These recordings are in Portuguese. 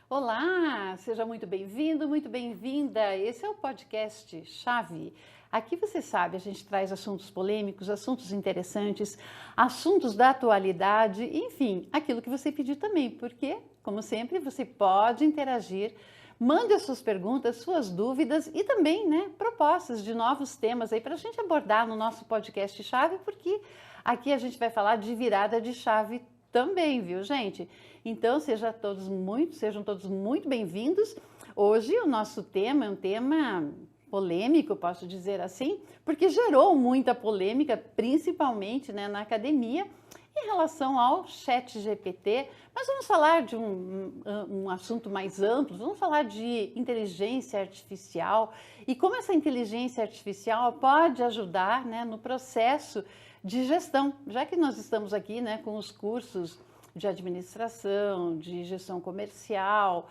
Olá, seja muito bem-vindo, muito bem-vinda. Esse é o podcast Chave. Aqui você sabe, a gente traz assuntos polêmicos, assuntos interessantes, assuntos da atualidade, enfim, aquilo que você pediu também, porque, como sempre, você pode interagir. Mande as suas perguntas, suas dúvidas e também, propostas de novos temas aí para a gente abordar no nosso podcast Chave, porque aqui a gente vai falar de virada de chave também, viu, gente? Então, sejam todos muito bem-vindos. Hoje o nosso tema é um tema polêmico, posso dizer assim, porque gerou muita polêmica, principalmente na academia, em relação ao ChatGPT. Mas vamos falar de um assunto mais amplo, vamos falar de inteligência artificial e como essa inteligência artificial pode ajudar no processo de gestão, já que nós estamos aqui com os cursos de administração, de gestão comercial,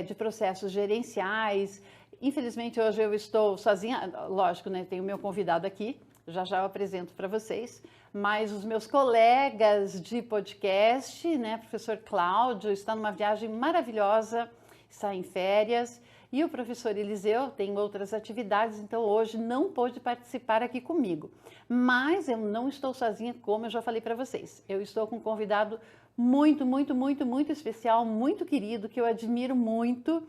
de processos gerenciais. Infelizmente, hoje eu estou sozinha, lógico, tenho o meu convidado aqui, já eu apresento para vocês, mas os meus colegas de podcast, professor Cláudio, está numa viagem maravilhosa, está em férias, e o professor Eliseu tem outras atividades, então hoje não pôde participar aqui comigo. Mas eu não estou sozinha, como eu já falei para vocês. Eu estou com um convidado muito especial, muito querido, que eu admiro muito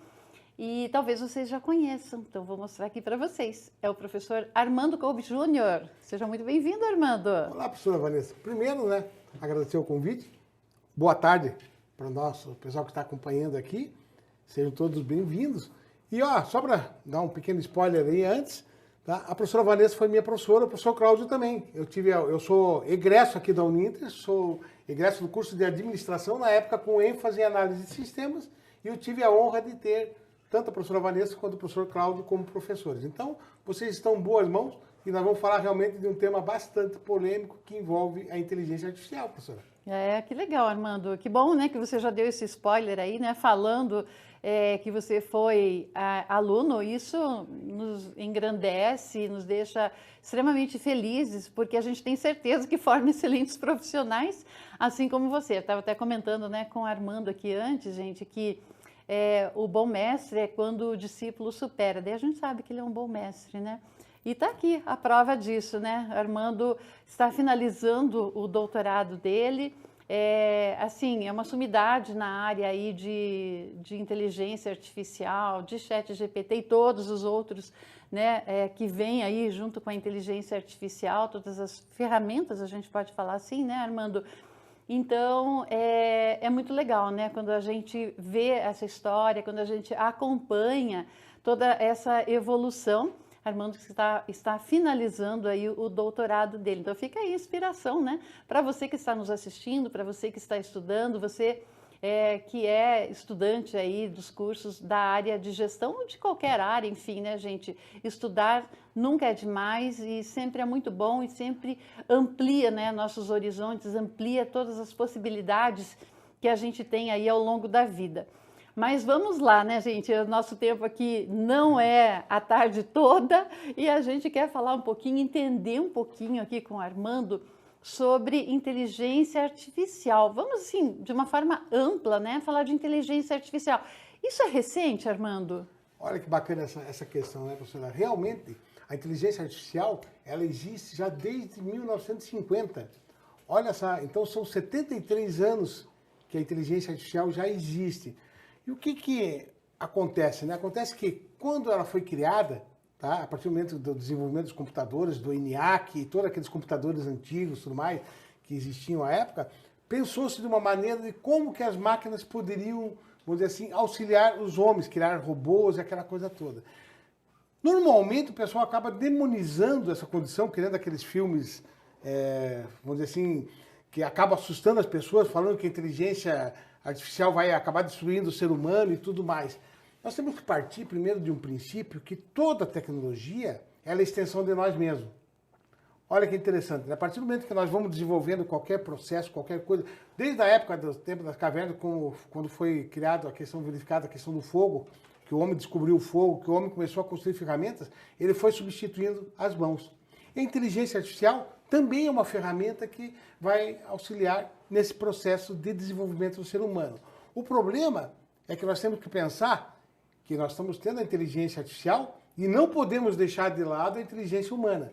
e talvez vocês já conheçam. Então vou mostrar aqui para vocês. É o professor Armando Kolbe Júnior. Seja muito bem-vindo, Armando. Olá, professora Vanessa. Primeiro, agradecer o convite. Boa tarde para o nosso pessoal que está acompanhando aqui. Sejam todos bem-vindos. E só para dar um pequeno spoiler aí antes, tá? A professora Vanessa foi minha professora, o professor Cláudio também. Eu sou egresso aqui da Uninter, sou egresso do curso de administração, na época com ênfase em análise de sistemas, e eu tive a honra de ter tanto a professora Vanessa quanto o professor Cláudio como professores. Então, vocês estão em boas mãos e nós vamos falar realmente de um tema bastante polêmico que envolve a inteligência artificial, professora. Que legal, Armando. Que bom, que você já deu esse spoiler aí, falando que você foi aluno. Isso nos engrandece, nos deixa extremamente felizes, porque a gente tem certeza que forma excelentes profissionais, assim como você. Eu estava até comentando com o Armando aqui antes, gente, que o bom mestre é quando o discípulo supera. Daí a gente sabe que ele é um bom mestre, E está aqui a prova disso, Armando está finalizando o doutorado dele. É uma sumidade na área aí de inteligência artificial, de ChatGPT e todos os outros, que vêm aí junto com a inteligência artificial, todas as ferramentas, a gente pode falar assim, Armando? Então, é muito legal, quando a gente vê essa história, quando a gente acompanha toda essa evolução. Armando está finalizando aí o doutorado dele. Então, fica aí a inspiração, para você que está nos assistindo, para você que está estudando, você que é estudante aí dos cursos da área de gestão ou de qualquer área, enfim, gente? Estudar nunca é demais e sempre é muito bom e sempre amplia, nossos horizontes, amplia todas as possibilidades que a gente tem aí ao longo da vida. Mas vamos lá, gente? O nosso tempo aqui não é a tarde toda e a gente quer falar um pouquinho, entender um pouquinho aqui com o Armando sobre inteligência artificial. Vamos, assim, de uma forma ampla, falar de inteligência artificial. Isso é recente, Armando? Olha que bacana essa questão, professora? Realmente, a inteligência artificial, ela existe já desde 1950. Olha só, então são 73 anos que a inteligência artificial já existe. E o que acontece? Acontece que quando ela foi criada, tá, a partir do momento do desenvolvimento dos computadores, do ENIAC e todos aqueles computadores antigos, tudo mais, que existiam à época, pensou-se de uma maneira de como que as máquinas poderiam, vamos dizer assim, auxiliar os homens, criar robôs e aquela coisa toda. Normalmente o pessoal acaba demonizando essa condição, criando aqueles filmes, vamos dizer assim, que acabam assustando as pessoas, falando que a inteligência artificial vai acabar destruindo o ser humano e tudo mais. Nós temos que partir primeiro de um princípio que toda tecnologia ela é extensão de nós mesmos. Olha que interessante, a partir do momento que nós vamos desenvolvendo qualquer processo, qualquer coisa, desde a época do tempo das cavernas, quando foi criada verificada a questão do fogo, que o homem descobriu o fogo, que o homem começou a construir ferramentas, ele foi substituindo as mãos. E a inteligência artificial também é uma ferramenta que vai auxiliar nesse processo de desenvolvimento do ser humano. O problema é que nós temos que pensar que nós estamos tendo a inteligência artificial e não podemos deixar de lado a inteligência humana.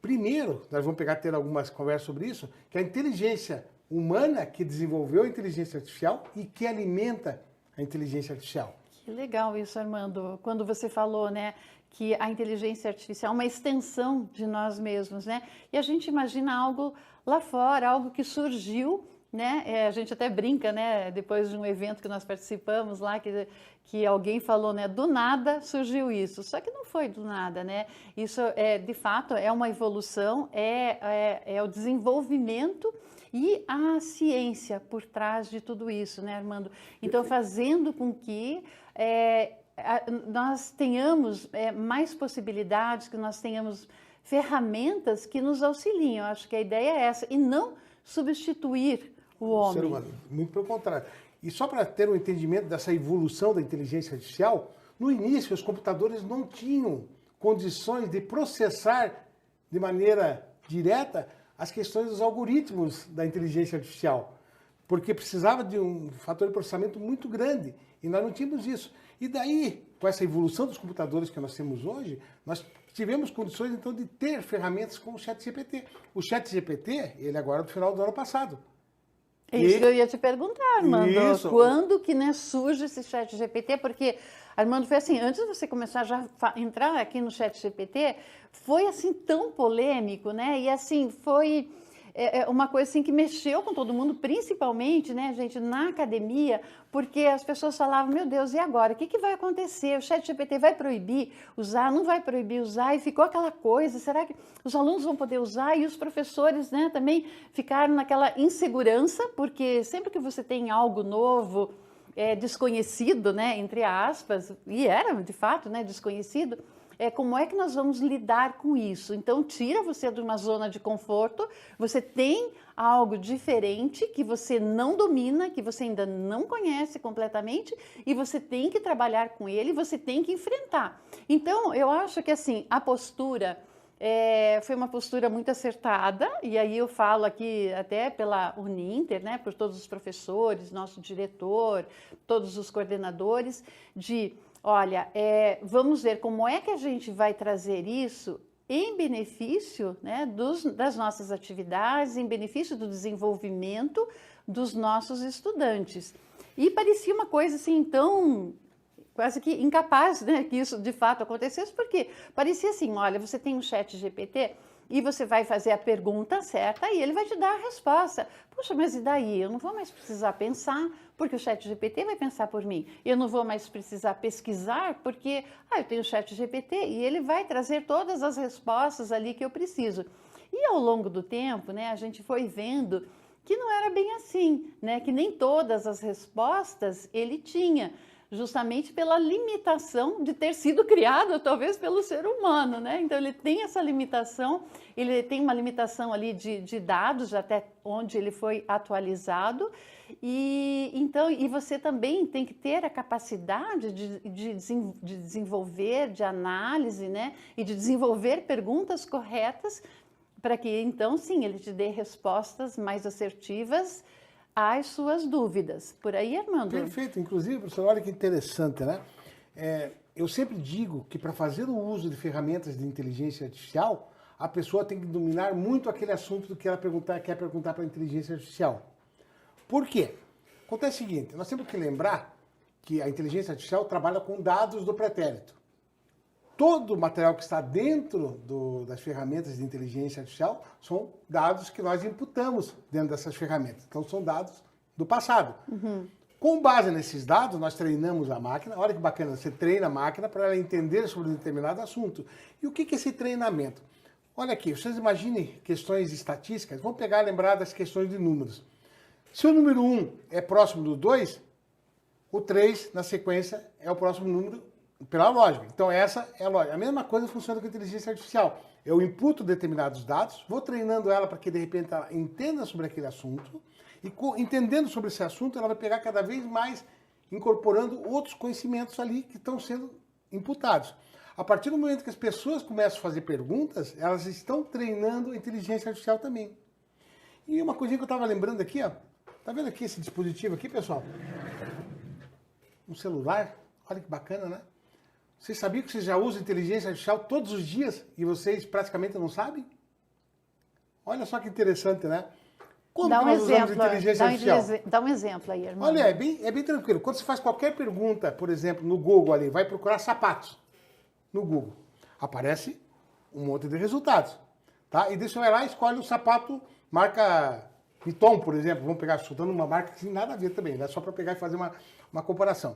Primeiro, nós vamos ter algumas conversas sobre isso, que a inteligência humana que desenvolveu a inteligência artificial e que alimenta a inteligência artificial. Que legal isso, Armando. Quando você falou, né, que a inteligência artificial é uma extensão de nós mesmos, né? E a gente imagina algo lá fora, algo que surgiu, né? A gente até brinca, né? Depois de um evento que nós participamos lá, que alguém falou, né? Do nada surgiu isso. Só que não foi do nada, né? Isso de fato é uma evolução, é o desenvolvimento e a ciência por trás de tudo isso, né, Armando? Então, fazendo com que nós tenhamos mais possibilidades, que nós tenhamos ferramentas que nos auxiliem. Eu acho que a ideia é essa, e não substituir o homem. Ser humano, muito pelo contrário. E só para ter um entendimento dessa evolução da inteligência artificial, no início os computadores não tinham condições de processar de maneira direta as questões dos algoritmos da inteligência artificial, porque precisava de um fator de processamento muito grande, e nós não tínhamos isso. E daí, com essa evolução dos computadores que nós temos hoje, nós tivemos condições, então, de ter ferramentas como o ChatGPT. O ChatGPT, ele agora é do final do ano passado. É isso que eu ia te perguntar, Armando. Isso. Quando que, né, surge esse ChatGPT? Porque, Armando, foi assim, antes de você começar já entrar aqui no ChatGPT, foi assim tão polêmico, né? E assim, foi uma coisa assim que mexeu com todo mundo, principalmente, né, gente, na academia, porque as pessoas falavam, meu Deus, e agora? O que vai acontecer? O ChatGPT vai proibir usar? Não vai proibir usar? E ficou aquela coisa, será que os alunos vão poder usar? E os professores, né, também ficaram naquela insegurança, porque sempre que você tem algo novo, desconhecido, né, entre aspas, e era de fato, né, desconhecido, como é que nós vamos lidar com isso? Então, tira você de uma zona de conforto, você tem algo diferente que você não domina, que você ainda não conhece completamente, e você tem que trabalhar com ele, você tem que enfrentar. Então, eu acho que assim, a postura foi uma postura muito acertada, e aí eu falo aqui até pela Uninter, né, por todos os professores, nosso diretor, todos os coordenadores, olha, vamos ver como é que a gente vai trazer isso em benefício, né, das nossas atividades, em benefício do desenvolvimento dos nossos estudantes. E parecia uma coisa assim tão quase que incapaz, né, que isso de fato acontecesse, porque parecia assim, olha, você tem um ChatGPT e você vai fazer a pergunta certa e ele vai te dar a resposta. Poxa, mas e daí? Eu não vou mais precisar pensar, porque o ChatGPT vai pensar por mim. Eu não vou mais precisar pesquisar, porque eu tenho o ChatGPT e ele vai trazer todas as respostas ali que eu preciso. E ao longo do tempo, né, a gente foi vendo que não era bem assim, né, que nem todas as respostas ele tinha, justamente pela limitação de ter sido criado, talvez, pelo ser humano, né? Então, ele tem essa limitação, ele tem uma limitação ali de dados, até onde ele foi atualizado, e você também tem que ter a capacidade de desenvolver, de análise, né? E de desenvolver perguntas corretas, para que, então, sim, ele te dê respostas mais assertivas às suas dúvidas. Por aí, Armando? Perfeito. Inclusive, professor, olha que interessante, né? Eu sempre digo que para fazer o uso de ferramentas de inteligência artificial, a pessoa tem que dominar muito aquele assunto do que ela quer perguntar para a inteligência artificial. Por quê? Acontece o seguinte, nós temos que lembrar que a inteligência artificial trabalha com dados do pretérito. Todo o material que está dentro das ferramentas de inteligência artificial são dados que nós imputamos dentro dessas ferramentas. Então, são dados do passado. Uhum. Com base nesses dados, nós treinamos a máquina. Olha que bacana, você treina a máquina para ela entender sobre um determinado assunto. E o que é esse treinamento? Olha aqui, vocês imaginem questões estatísticas. Vamos lembrar das questões de números. Se o número 1 é próximo do 2, o 3, na sequência, é o próximo número pela lógica. Então, essa é a lógica. A mesma coisa funciona com a inteligência artificial. Eu imputo determinados dados, vou treinando ela para que, de repente, ela entenda sobre aquele assunto, e entendendo sobre esse assunto, ela vai pegar cada vez mais, incorporando outros conhecimentos ali que estão sendo imputados. A partir do momento que as pessoas começam a fazer perguntas, elas estão treinando a inteligência artificial também. E uma coisinha que eu estava lembrando aqui, ó, tá vendo aqui esse dispositivo aqui, pessoal? um celular. Olha que bacana, né? Vocês sabiam que vocês já usam inteligência artificial todos os dias e vocês praticamente não sabem? Olha só que interessante, né? Como que nós usamos inteligência artificial? Dá um exemplo aí, irmão. Olha, é bem tranquilo. Quando você faz qualquer pergunta, por exemplo, no Google ali, vai procurar sapatos no Google, aparece um monte de resultados, tá? E daí você vai lá e escolhe um sapato marca Vuitton, por exemplo. Vamos pegar, chutando uma marca que tem nada a ver também, né? Só para pegar e fazer uma comparação.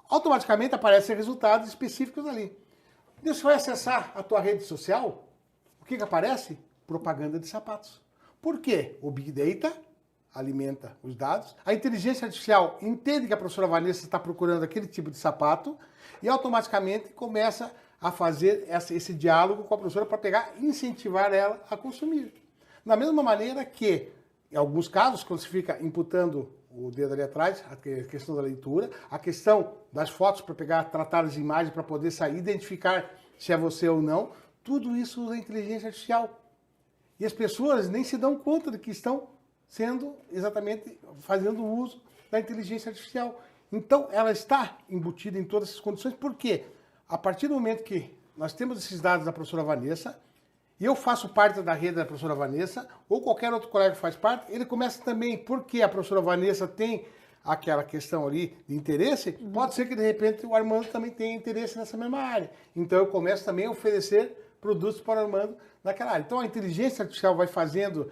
Automaticamente aparecem resultados específicos ali. E você vai acessar a tua rede social, o que aparece? Propaganda de sapatos. Por quê? O Big Data alimenta os dados, a inteligência artificial entende que a professora Vanessa está procurando aquele tipo de sapato e automaticamente começa a fazer esse diálogo com a professora para pegar e incentivar ela a consumir. Da mesma maneira que, em alguns casos, quando se fica imputando o dedo ali atrás, a questão da leitura, a questão das fotos para pegar, tratar as imagens para poder sair, identificar se é você ou não, tudo isso usa inteligência artificial. E as pessoas nem se dão conta de que estão sendo exatamente fazendo uso da inteligência artificial. Então, ela está embutida em todas essas condições. Por quê? A partir do momento que nós temos esses dados da professora Vanessa, e eu faço parte da rede da professora Vanessa, ou qualquer outro colega faz parte, ele começa também, porque a professora Vanessa tem aquela questão ali de interesse, pode ser que de repente o Armando também tenha interesse nessa mesma área. Então eu começo também a oferecer produtos para o Armando naquela área. Então a inteligência artificial vai fazendo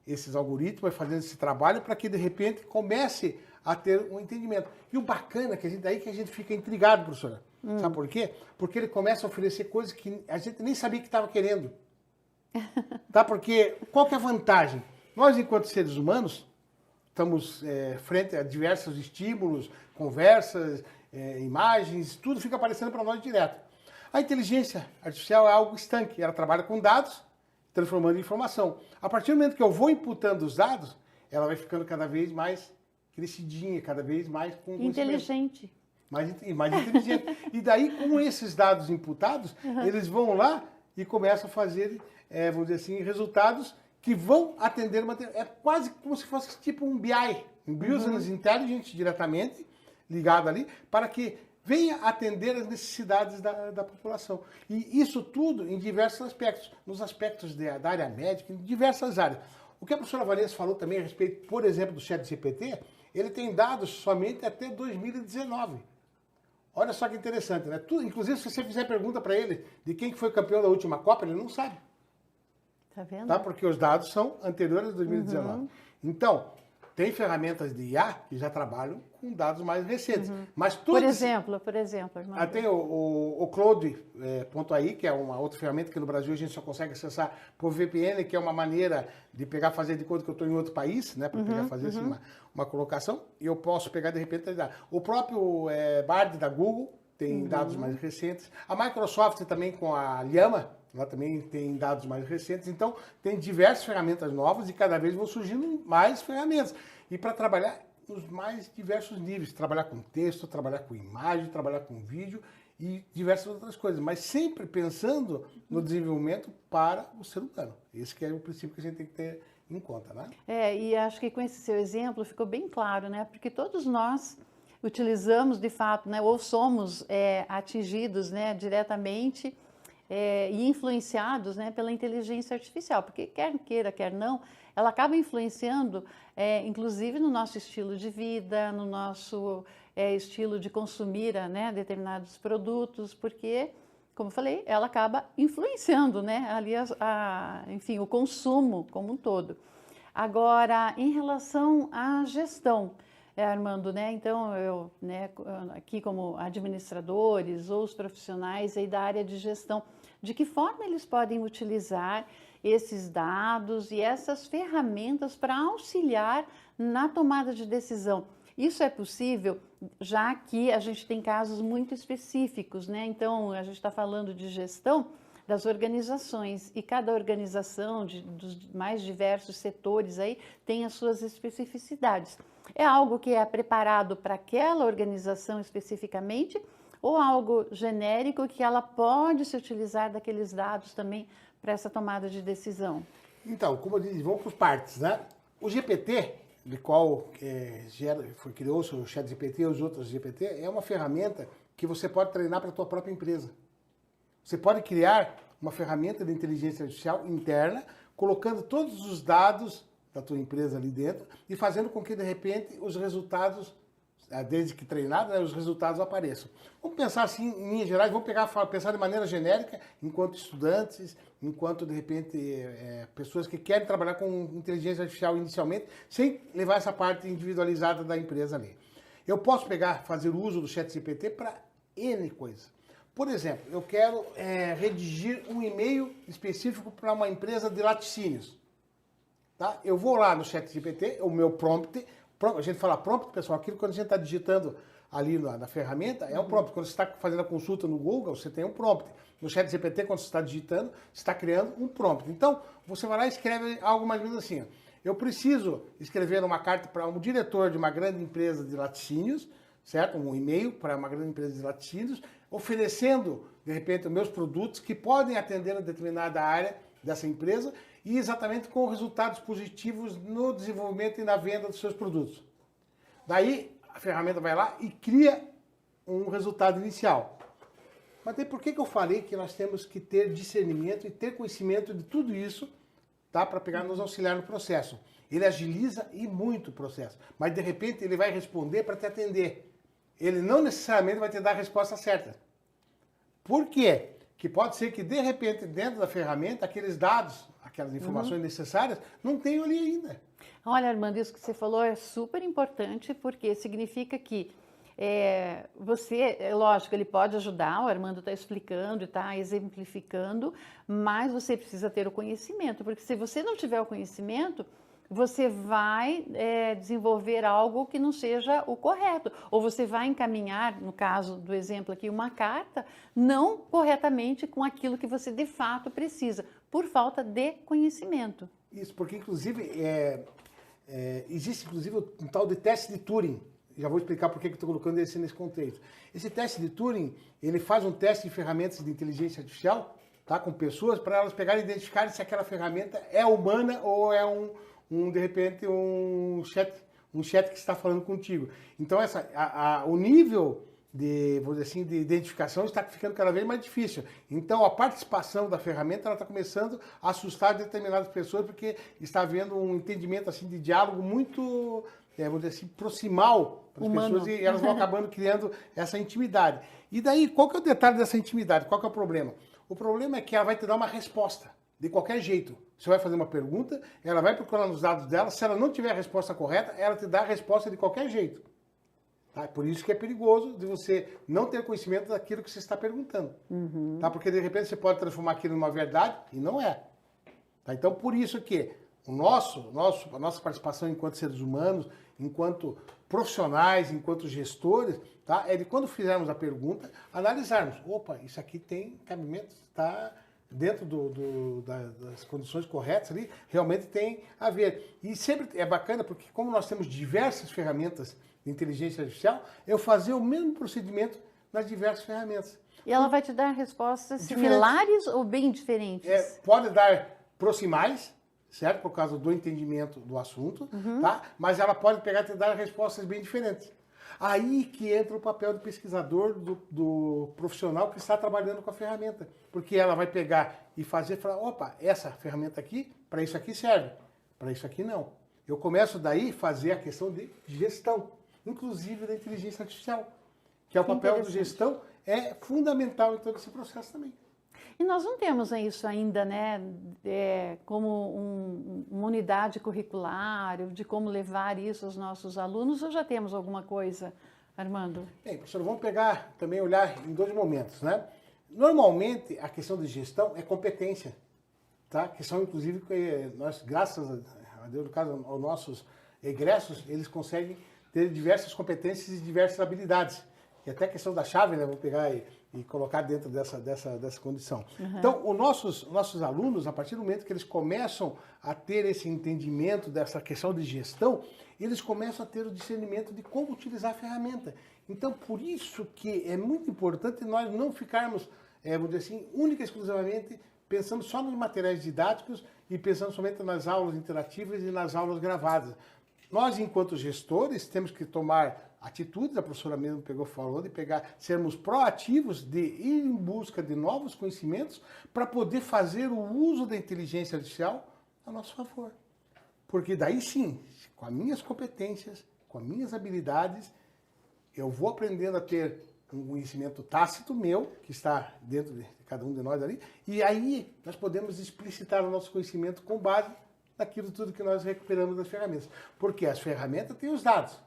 esses algoritmos, vai fazendo esse trabalho para que de repente comece a ter um entendimento. E o bacana é que daí que a gente fica intrigado, professora. Sabe por quê? Porque ele começa a oferecer coisas que a gente nem sabia que estava querendo. Tá? Porque qual que é a vantagem? Nós, enquanto seres humanos, estamos frente a diversos estímulos, conversas, imagens, tudo fica aparecendo para nós direto. A inteligência artificial é algo estanque, ela trabalha com dados, transformando em informação. A partir do momento que eu vou imputando os dados, ela vai ficando cada vez mais crescidinha, cada vez mais com inteligente. Mais inteligente. E daí, com esses dados imputados, eles vão lá e começam a fazer, vamos dizer assim, resultados que vão atender uma... É quase como se fosse tipo um BI, um Business Intelligence diretamente, ligado ali, para que venha atender as necessidades da população. E isso tudo em diversos aspectos, nos aspectos da área médica, em diversas áreas. O que a professora Vanessa falou também a respeito, por exemplo, do ChatGPT, ele tem dados somente até 2019. Olha só que interessante, né? Tudo, inclusive, se você fizer pergunta para ele de quem foi campeão da última Copa, ele não sabe. Tá vendo? Tá? Porque os dados são anteriores a 2019. Então, tem ferramentas de IA que já trabalham com dados mais recentes. Mas tudo por exemplo, irmão. tem o Cloud.ai, que é uma outra ferramenta que no Brasil a gente só consegue acessar por VPN, que é uma maneira de pegar, fazer de conta que eu estou em outro país, né, para pegar, fazer assim, uma colocação, e eu posso pegar de repente. O próprio Bard da Google tem dados mais recentes. A Microsoft também com a Llama, ela também tem dados mais recentes. Então, tem diversas ferramentas novas e cada vez vão surgindo mais ferramentas. E para trabalhar nos mais diversos níveis, trabalhar com texto, trabalhar com imagem, trabalhar com vídeo e diversas outras coisas, mas sempre pensando no desenvolvimento para o ser humano. Esse que é o princípio que a gente tem que ter em conta, né? E acho que com esse seu exemplo ficou bem claro, né? Porque todos nós utilizamos de fato, né? Ou somos atingidos, né? Diretamente e influenciados, né? Pela inteligência artificial, porque quer queira, quer não, ela acaba influenciando, inclusive no nosso estilo de vida, no nosso estilo de consumir, né, determinados produtos, porque, como eu falei, ela acaba influenciando, né, ali enfim, o consumo como um todo. Agora, em relação à gestão, Armando, né, então eu, né, aqui como administradores ou os profissionais aí da área de gestão, de que forma eles podem utilizar esses dados e essas ferramentas para auxiliar na tomada de decisão. Isso é possível, já que a gente tem casos muito específicos, né? Então, a gente está falando de gestão das organizações e cada organização dos mais diversos setores aí tem as suas especificidades. É algo que é preparado para aquela organização especificamente ou algo genérico que ela pode se utilizar daqueles dados também para essa tomada de decisão? Então, como eu disse, vamos por partes, né? O GPT, de qual criou-se o ChatGPT e os outros GPT, é uma ferramenta que você pode treinar para a tua própria empresa. Você pode criar uma ferramenta de inteligência artificial interna, colocando todos os dados da tua empresa ali dentro e fazendo com que, de repente, os resultados, desde que treinado, né, os resultados apareçam. Vamos pensar assim, em linhas gerais, vamos pensar de maneira genérica, enquanto estudantes, enquanto, de repente, pessoas que querem trabalhar com inteligência artificial inicialmente, sem levar essa parte individualizada da empresa ali. Eu posso fazer uso do ChatGPT para N coisas. Por exemplo, eu quero redigir um e-mail específico para uma empresa de laticínios. Tá? Eu vou lá no ChatGPT, o meu prompt, a gente fala prompt, pessoal, aquilo quando a gente está digitando ali na ferramenta, é um prompt. Quando você está fazendo a consulta no Google, você tem um prompt. No ChatGPT, quando você está digitando, você está criando um prompt. Então, você vai lá e escreve algo mais ou menos assim. Eu preciso escrever uma carta para um diretor de uma grande empresa de laticínios, certo? Um e-mail para uma grande empresa de laticínios, oferecendo, de repente, os meus produtos que podem atender a determinada área dessa empresa e exatamente com resultados positivos no desenvolvimento e na venda dos seus produtos. Daí, a ferramenta vai lá e cria um resultado inicial. Mas daí, por que eu falei que nós temos que ter discernimento e ter conhecimento de tudo isso, tá? Para nos auxiliar no processo. Ele agiliza e muito o processo. Mas, de repente, ele vai responder para te atender. Ele não necessariamente vai te dar a resposta certa. Por quê? Que pode ser que, de repente, dentro da ferramenta, aqueles dados, aquelas informações necessárias, não tenham ali ainda. Olha, Armando, isso que você falou é super importante, porque significa que lógico, ele pode ajudar, o Armando está explicando e está exemplificando, mas você precisa ter o conhecimento, porque se você não tiver o conhecimento, você vai desenvolver algo que não seja o correto. Ou você vai encaminhar, no caso do exemplo aqui, uma carta, não corretamente com aquilo que você de fato precisa, por falta de conhecimento. Isso, porque inclusive existe inclusive um tal de teste de Turing. Já vou explicar por que estou colocando esse nesse contexto. Esse teste de Turing, ele faz um teste em ferramentas de inteligência artificial, tá, com pessoas, para elas pegarem e identificarem se aquela ferramenta é humana ou é de repente, um chat que está falando contigo. Então, o nível vamos dizer assim, de identificação está ficando cada vez mais difícil. Então, a participação da ferramenta está começando a assustar determinadas pessoas, porque está havendo um entendimento assim, de diálogo muito, vamos dizer assim, proximal para as pessoas, e elas vão acabando criando essa intimidade. E daí, qual que é o detalhe dessa intimidade? Qual que é o problema? O problema é que ela vai te dar uma resposta, de qualquer jeito. Você vai fazer uma pergunta, ela vai procurar nos dados dela, se ela não tiver a resposta correta, ela te dá a resposta de qualquer jeito. Tá? Por isso que é perigoso de você não ter conhecimento daquilo que você está perguntando. Tá? Porque de repente você pode transformar aquilo numa verdade e não é. Tá? Então por isso que a nossa participação enquanto seres humanos, enquanto profissionais, enquanto gestores, tá? É de quando fizermos a pergunta, analisarmos. Opa, isso aqui tem cabimento, está dentro das condições corretas ali, realmente tem a ver. E sempre é bacana porque como nós temos diversas ferramentas de inteligência artificial, eu fazer o mesmo procedimento nas diversas ferramentas. E ela vai te dar respostas similares ou bem diferentes? Pode dar proximais, certo? Por causa do entendimento do assunto, tá? Mas ela pode pegar e te dar respostas bem diferentes. Aí que entra o papel do pesquisador, do profissional que está trabalhando com a ferramenta. Porque ela vai pegar e falar, opa, essa ferramenta aqui, para isso aqui serve, para isso aqui não. Eu começo daí a fazer a questão de gestão, inclusive da inteligência artificial, que é o papel de gestão, é fundamental em todo esse processo também. E nós não temos isso ainda, né, como uma unidade curricular, de como levar isso aos nossos alunos, ou já temos alguma coisa, Armando? Bem, professor, vamos pegar, também olhar em dois momentos, né? Normalmente, a questão de gestão é competência, tá? Que são, inclusive, nós, graças a Deus, no caso, aos nossos egressos, eles conseguem ter diversas competências e diversas habilidades. E até a questão da chave, né? Vou pegar e colocar dentro dessa condição. Então, os nossos alunos, a partir do momento que eles começam a ter esse entendimento dessa questão de gestão, eles começam a ter o discernimento de como utilizar a ferramenta. Então, por isso que é muito importante nós não ficarmos, vamos dizer assim, única e exclusivamente pensando só nos materiais didáticos e pensando somente nas aulas interativas e nas aulas gravadas. nós, enquanto gestores, temos que tomar atitudes, a professora mesmo falou, de sermos proativos, de ir em busca de novos conhecimentos para poder fazer o uso da inteligência artificial a nosso favor. Porque daí sim, com as minhas competências, com as minhas habilidades, eu vou aprendendo a ter um conhecimento tácito meu, que está dentro de cada um de nós ali, e aí nós podemos explicitar o nosso conhecimento com base naquilo tudo que nós recuperamos das ferramentas. Porque as ferramentas têm os dados,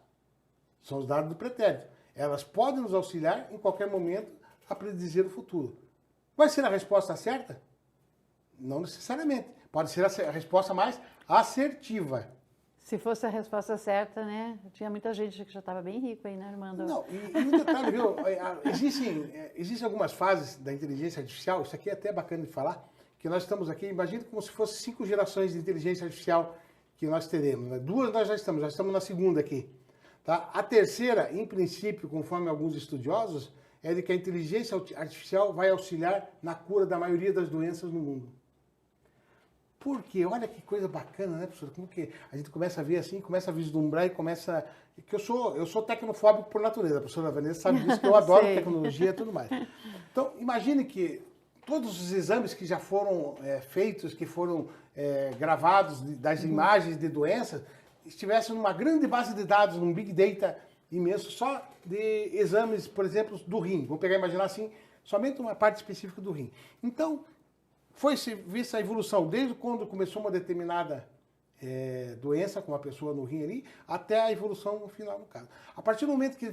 são os dados do pretérito. Elas podem nos auxiliar em qualquer momento a predizer o futuro. Vai ser a resposta certa? Não necessariamente. Pode ser a resposta mais assertiva. Se fosse a resposta certa, né? Tinha muita gente que já estava bem rico aí, né, Armando? Não, e um detalhe, viu? Existem algumas fases da inteligência artificial, isso aqui é até bacana de falar, que nós estamos aqui, imagina como se fosse 5 gerações de inteligência artificial que nós teremos. Né? 2 nós já estamos na segunda aqui. Tá? A terceira, em princípio, conforme alguns estudiosos, é de que a inteligência artificial vai auxiliar na cura da maioria das doenças no mundo. Por quê? Olha que coisa bacana, né, professor? Como que a gente começa a ver assim, começa a vislumbrar e começa... Que eu sou tecnofóbico por natureza, a professora Vanessa sabe disso, que eu adoro tecnologia e tudo mais. Então, imagine que todos os exames que já foram feitos, que foram gravados das imagens de doenças, estivessem numa grande base de dados, num Big Data imenso, só de exames, por exemplo, do rim. Vou pegar e imaginar assim, somente uma parte específica do rim. Então, foi-se vista a evolução, desde quando começou uma determinada doença com uma pessoa no rim ali, até a evolução no final, no caso. A partir do momento que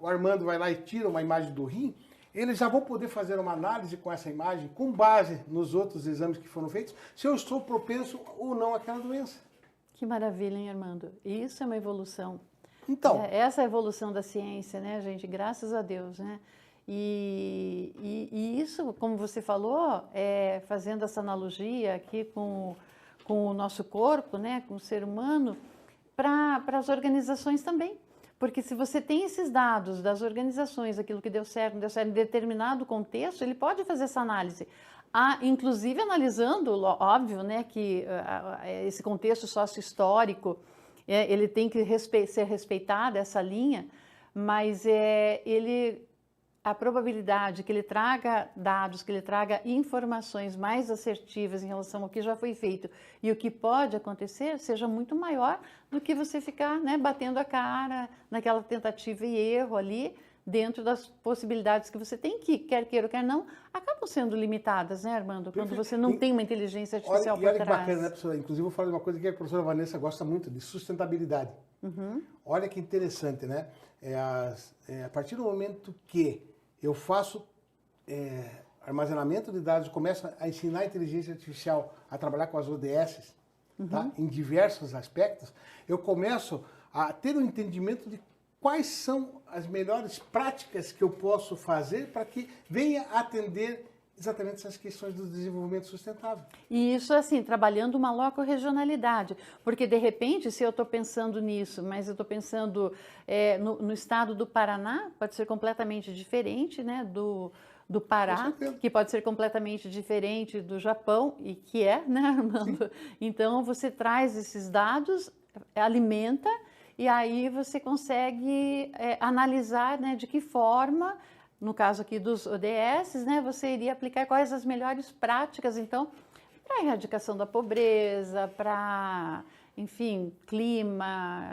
o Armando vai lá e tira uma imagem do rim, eles já vão poder fazer uma análise com essa imagem, com base nos outros exames que foram feitos, se eu estou propenso ou não àquela doença. Que maravilha, hein, Armando? Isso é uma evolução. Então, essa é a evolução da ciência, né, gente? Graças a Deus, né? E isso, como você falou, fazendo essa analogia aqui com o nosso corpo, né, com o ser humano, para as organizações também. Porque se você tem esses dados das organizações, aquilo que deu certo, não deu certo, em determinado contexto, ele pode fazer essa análise. Inclusive analisando, óbvio, né, que esse contexto sócio-histórico, ele tem que ser respeitado, essa linha, mas a probabilidade que ele traga dados, que ele traga informações mais assertivas em relação ao que já foi feito e o que pode acontecer, seja muito maior do que você ficar, né, batendo a cara naquela tentativa e erro ali, dentro das possibilidades que você tem, que quer queira ou quer não, acabam sendo limitadas, né, Armando? Quando você não tem uma inteligência artificial por trás. Olha que bacana, né, professora? Inclusive, eu vou falar de uma coisa que a professora Vanessa gosta muito, de sustentabilidade. Olha que interessante, né? A partir do momento que eu faço armazenamento de dados, começo a ensinar a inteligência artificial a trabalhar com as ODS, tá? Em diversos aspectos, eu começo a ter um entendimento de quais são as melhores práticas que eu posso fazer para que venha atender exatamente essas questões do desenvolvimento sustentável. E isso, assim, trabalhando uma loco-regionalidade, porque, de repente, se eu estou pensando nisso, mas eu estou pensando no estado do Paraná, pode ser completamente diferente, né, do Pará, que pode ser completamente diferente do Japão, e que né, Armando? Sim. Então, você traz esses dados, alimenta, e aí você consegue analisar, né, de que forma, no caso aqui dos ODS, né, você iria aplicar quais as melhores práticas, então, para a erradicação da pobreza, para, enfim, clima,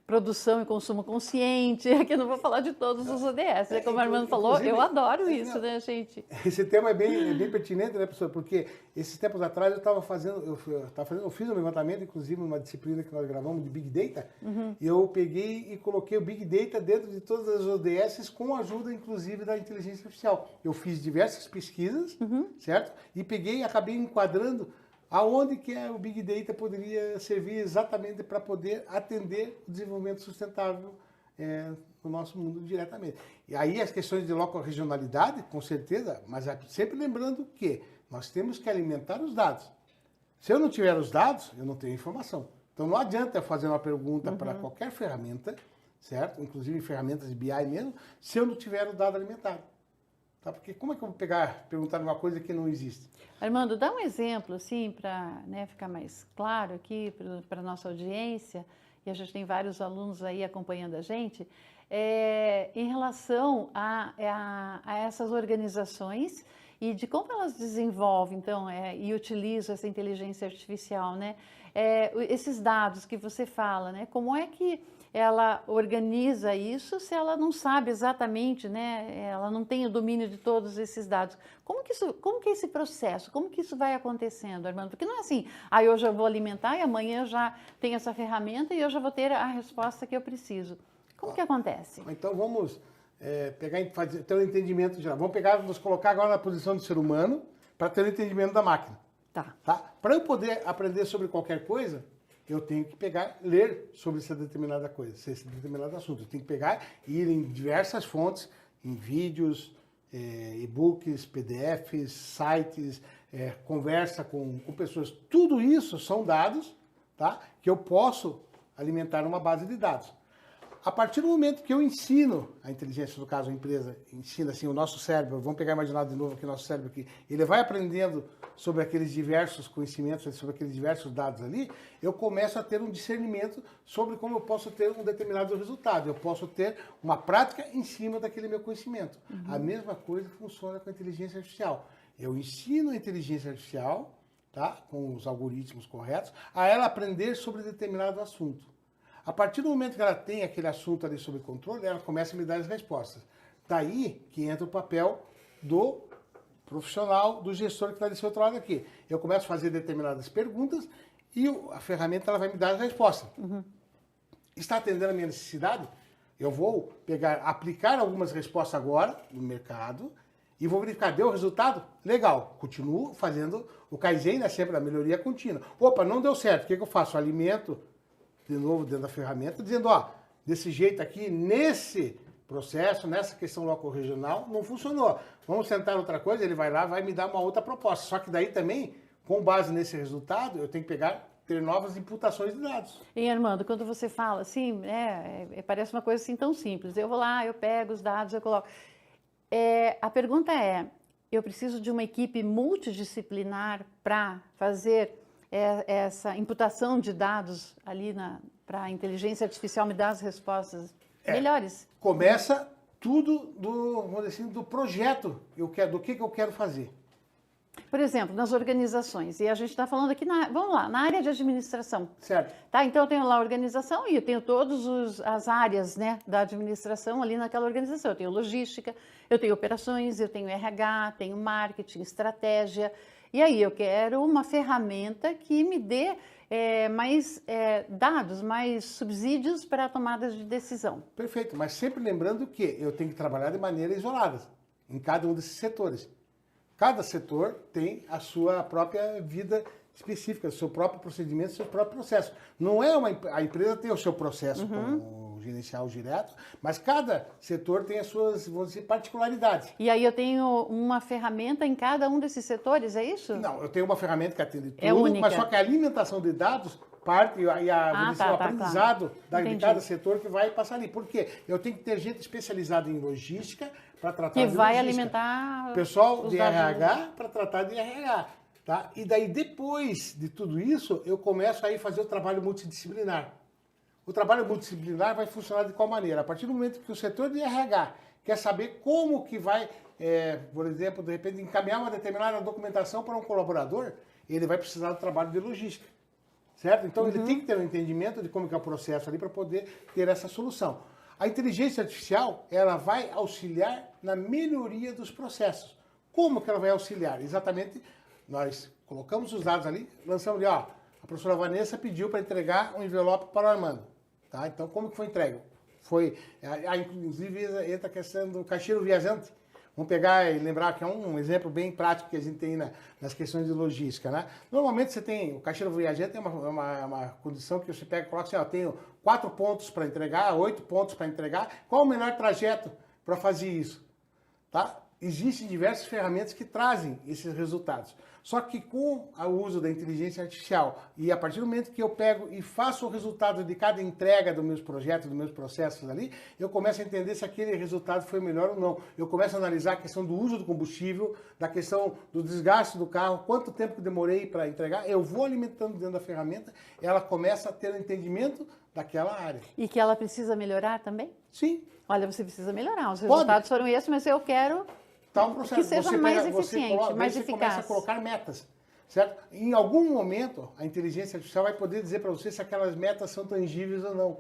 produção e consumo consciente. Aqui eu não vou falar de todos os ODS, como o Armando falou, eu adoro isso, né, gente? Esse tema é bem pertinente, né, professor? Porque esses tempos atrás eu fiz um levantamento, inclusive numa disciplina que nós gravamos de Big Data, e eu peguei e coloquei o Big Data dentro de todas as ODS com a ajuda, inclusive, da inteligência artificial. Eu fiz diversas pesquisas, certo? E peguei e acabei enquadrando aonde que o Big Data poderia servir exatamente para poder atender o desenvolvimento sustentável no nosso mundo diretamente. E aí as questões de loco-regionalidade, com certeza, mas sempre lembrando que nós temos que alimentar os dados. Se eu não tiver os dados, eu não tenho informação. Então não adianta eu fazer uma pergunta para qualquer ferramenta, certo? Inclusive ferramentas de BI mesmo, se eu não tiver o dado alimentado. Tá? Porque como é que eu vou perguntar uma coisa que não existe? Armando, dá um exemplo, assim, para, né, ficar mais claro aqui para a nossa audiência, e a gente tem vários alunos aí acompanhando a gente, em relação a essas organizações e de como elas desenvolvem, então, e utilizam essa inteligência artificial, né? Esses dados que você fala, né? Como é que ela organiza isso se ela não sabe exatamente, né? Ela não tem o domínio de todos esses dados. Como que é esse processo? Como que isso vai acontecendo, Armando? Porque não é assim, hoje eu vou alimentar e amanhã eu já tenho essa ferramenta e eu já vou ter a resposta que eu preciso. Como que acontece? Então vamos ter um entendimento geral. Vamos colocar agora na posição do ser humano para ter o entendimento da máquina. Tá. Para eu poder aprender sobre qualquer coisa, eu tenho que ler sobre essa determinada coisa, esse determinado assunto. Eu tenho que e ir em diversas fontes, em vídeos, e-books, PDFs, sites, conversa com pessoas. Tudo isso são dados, tá? Que eu posso alimentar uma base de dados. A partir do momento que eu ensino a inteligência, no caso a empresa ensina assim o nosso cérebro, vamos imaginar de novo aqui o nosso cérebro aqui, ele vai aprendendo sobre aqueles diversos conhecimentos, sobre aqueles diversos dados ali, eu começo a ter um discernimento sobre como eu posso ter um determinado resultado. Eu posso ter uma prática em cima daquele meu conhecimento. A mesma coisa funciona com a inteligência artificial. Eu ensino a inteligência artificial, tá, com os algoritmos corretos, a ela aprender sobre determinado assunto. A partir do momento que ela tem aquele assunto ali sob controle, ela começa a me dar as respostas. Daí que entra o papel do profissional, do gestor que está desse outro lado aqui. Eu começo a fazer determinadas perguntas e a ferramenta ela vai me dar as respostas. Está atendendo a minha necessidade? Eu vou aplicar algumas respostas agora no mercado e vou verificar, deu resultado? Legal, continuo fazendo o Kaizen, né, sempre a melhoria contínua. Opa, não deu certo, o que eu faço? Eu alimento de novo dentro da ferramenta, dizendo, desse jeito aqui, nesse processo, nessa questão local regional, não funcionou. Vamos tentar outra coisa, ele vai lá, vai me dar uma outra proposta. Só que daí também, com base nesse resultado, eu tenho que ter novas imputações de dados. E Armando, quando você fala assim, parece uma coisa assim tão simples. Eu vou lá, eu pego os dados, eu coloco. A pergunta eu preciso de uma equipe multidisciplinar para fazer essa imputação de dados ali para a inteligência artificial me dar as respostas melhores? Começa tudo vamos dizer assim, do projeto do que eu quero fazer. Por exemplo, nas organizações, e a gente está falando aqui, vamos lá, na área de administração. Certo. Tá, então eu tenho lá a organização e eu tenho todas as áreas, né, da administração ali naquela organização. Eu tenho logística, eu tenho operações, eu tenho RH, tenho marketing, estratégia. E aí eu quero uma ferramenta que me dê mais dados, mais subsídios para tomadas de decisão. Perfeito, mas sempre lembrando que eu tenho que trabalhar de maneira isolada em cada um desses setores. Cada setor tem a sua própria vida específica, o seu próprio procedimento, o seu próprio processo. Não é a empresa tem o seu processo como gerencial direto, mas cada setor tem as suas, vamos dizer, particularidades. E aí eu tenho uma ferramenta em cada um desses setores, é isso? Não, eu tenho uma ferramenta que atende tudo, única. mas só que a alimentação de dados parte e o aprendizado claro. de cada setor que vai passar ali. Por quê? Eu tenho que ter gente especializada em logística para tratar que de vai logística. Alimentar pessoal os de dados RH para tratar de RH. Tá? E daí, depois de tudo isso, eu começo a fazer o trabalho multidisciplinar. O trabalho multidisciplinar vai funcionar de qual maneira? A partir do momento que o setor de RH quer saber como que vai, por exemplo, de repente, encaminhar uma determinada documentação para um colaborador, ele vai precisar do trabalho de logística. Certo? Então, ele tem que ter um entendimento de como que é o processo ali para poder ter essa solução. A inteligência artificial, ela vai auxiliar na melhoria dos processos. Como que ela vai auxiliar? Exatamente, nós colocamos os dados ali, lançamos ali, a professora Vanessa pediu para entregar um envelope para o Armando. Tá? Então, como que foi entregue? Inclusive, entra a questão do caixeiro viajante. Vamos pegar e lembrar que é um exemplo bem prático que a gente tem nas questões de logística, né? Normalmente você tem, o caixeiro viajante é uma condição que você pega e coloca assim, eu tenho 4 pontos para entregar, 8 pontos para entregar, qual o melhor trajeto para fazer isso? Tá? existem diversas ferramentas que trazem esses resultados. Só que com o uso da inteligência artificial e a partir do momento que eu pego e faço o resultado de cada entrega dos meus projetos, dos meus processos ali, eu começo a entender se aquele resultado foi melhor ou não. Eu começo a analisar a questão do uso do combustível, da questão do desgaste do carro, quanto tempo que demorei para entregar. Eu vou alimentando dentro da ferramenta, ela começa a ter um entendimento daquela área. E que ela precisa melhorar também? Sim. Olha, você precisa melhorar. Os resultados foram esses, mas eu quero... Tá um processo. Que seja você mais pega, eficiente, mais você eficaz. começa a colocar metas, certo? Em algum momento, a inteligência artificial vai poder dizer para você se aquelas metas são tangíveis ou não.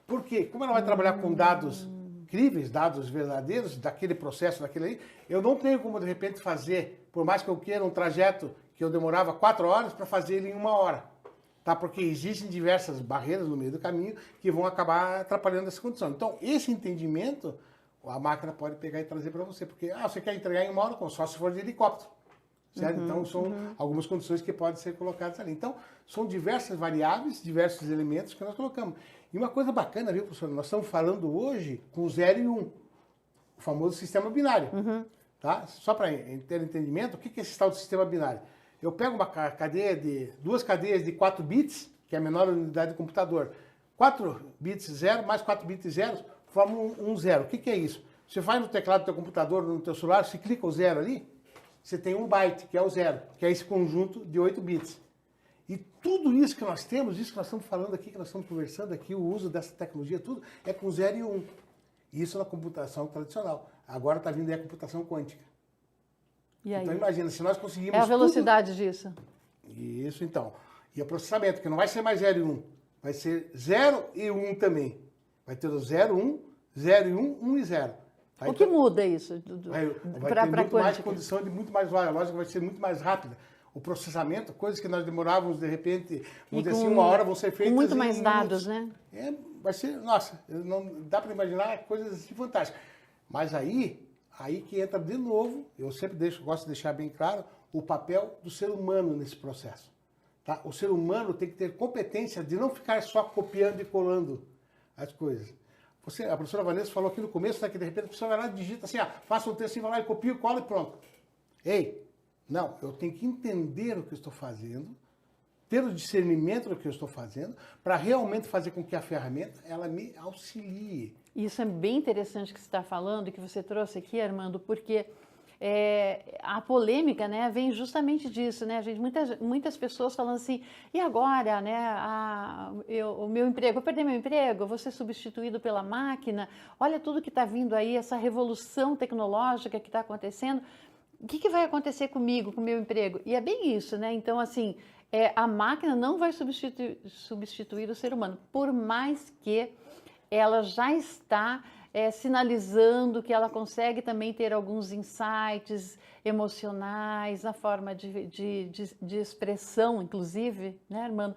Por quê? Como ela vai trabalhar com dados críveis, dados verdadeiros, daquele processo, daquele aí, eu não tenho como, de repente, fazer, por mais que eu queira, um trajeto que eu demorava 4 horas para fazer ele em 1 hora. Tá? Porque existem diversas barreiras no meio do caminho que vão acabar atrapalhando essa condição. Então, esse entendimento... a máquina pode pegar e trazer para você, porque você quer entregar em 1 hora, só se for de helicóptero, certo? Então, são algumas condições que podem ser colocadas ali. Então, são diversas variáveis, diversos elementos que nós colocamos. E uma coisa bacana, viu, professor? Nós estamos falando hoje com 0 e 1, o famoso sistema binário. Tá? Só para ter entendimento, o que é esse tal do sistema binário? Eu pego uma cadeia de 2 cadeias de 4 bits, que é a menor unidade do computador, 4 bits 0 mais 4 bits 0, forma um 0. O que é isso? Você vai no teclado do teu computador, no teu celular, você clica o 0 ali, você tem 1 byte, que é o 0, que é esse conjunto de 8 bits. E tudo isso que nós temos, isso que nós estamos falando aqui, que nós estamos conversando aqui, o uso dessa tecnologia, tudo, é com 0 e 1. Isso na computação tradicional. Agora está vindo aí a computação quântica. E aí? Então imagina, se nós conseguimos... É a velocidade disso. Isso, então. E o processamento, que não vai ser mais 0 e 1, vai ser 0 e 1 também. Vai ter o 0, 1, 0 e 1, 1 e 0. Tá? O que muda isso? Vai ter muito mais condição de muito mais a lógica vai ser muito mais rápida. O processamento, coisas que nós demorávamos, de repente, vamos dizer assim, 1 hora vão ser feitas com muito mais minutos. dados, né? Vai ser, nossa, não dá para imaginar coisas assim fantásticas. Mas aí que entra de novo, eu sempre gosto de deixar bem claro, o papel do ser humano nesse processo. Tá? O ser humano tem que ter competência de não ficar só copiando e colando as coisas. A professora Vanessa falou aqui no começo, né, que de repente a pessoa vai lá e digita assim, faça um texto assim, vai lá e copia, cola e pronto. Ei, não, eu tenho que entender o que eu estou fazendo, ter o discernimento do que eu estou fazendo, para realmente fazer com que a ferramenta, ela me auxilie. Isso é bem interessante que você está falando e que você trouxe aqui, Armando, porque a polêmica, né, vem justamente disso, né, gente? Muitas pessoas falando assim, e agora, né, o meu emprego, eu perdi meu emprego, eu vou ser substituído pela máquina, olha tudo que está vindo aí, essa revolução tecnológica que está acontecendo, o que vai acontecer comigo, com o meu emprego? E é bem isso, né? Então, assim, a máquina não vai substituir o ser humano, por mais que ela já está sinalizando que ela consegue também ter alguns insights emocionais, na forma de expressão, inclusive, né, Armando?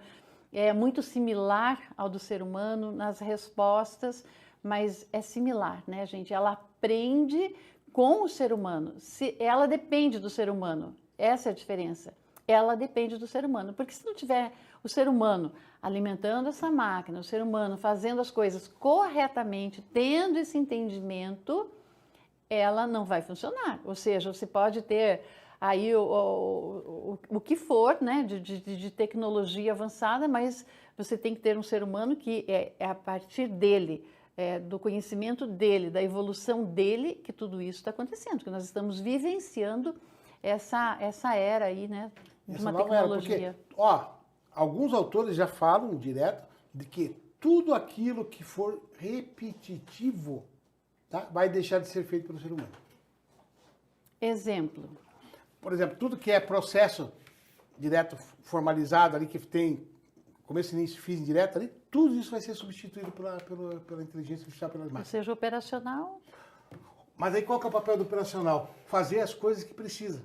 É muito similar ao do ser humano nas respostas, mas é similar, né, gente? Ela aprende com o ser humano. Ela depende do ser humano. Essa é a diferença. Ela depende do ser humano. Porque se não tiver o ser humano alimentando essa máquina, o ser humano fazendo as coisas corretamente, tendo esse entendimento, ela não vai funcionar. Ou seja, você pode ter aí o que for, né, de tecnologia avançada, mas você tem que ter um ser humano que é a partir dele, do conhecimento dele, da evolução dele, que tudo isso está acontecendo, que nós estamos vivenciando essa era aí, né, de uma tecnologia. Porque, alguns autores já falam direto de que tudo aquilo que for repetitivo, tá, vai deixar de ser feito pelo ser humano. Exemplo. Por exemplo, tudo que é processo direto formalizado ali, que tem começo, início, fim direto ali, tudo isso vai ser substituído pela inteligência artificial, pelas máquinas. Ou seja, operacional. Mas aí qual que é o papel do operacional? Fazer as coisas que precisa.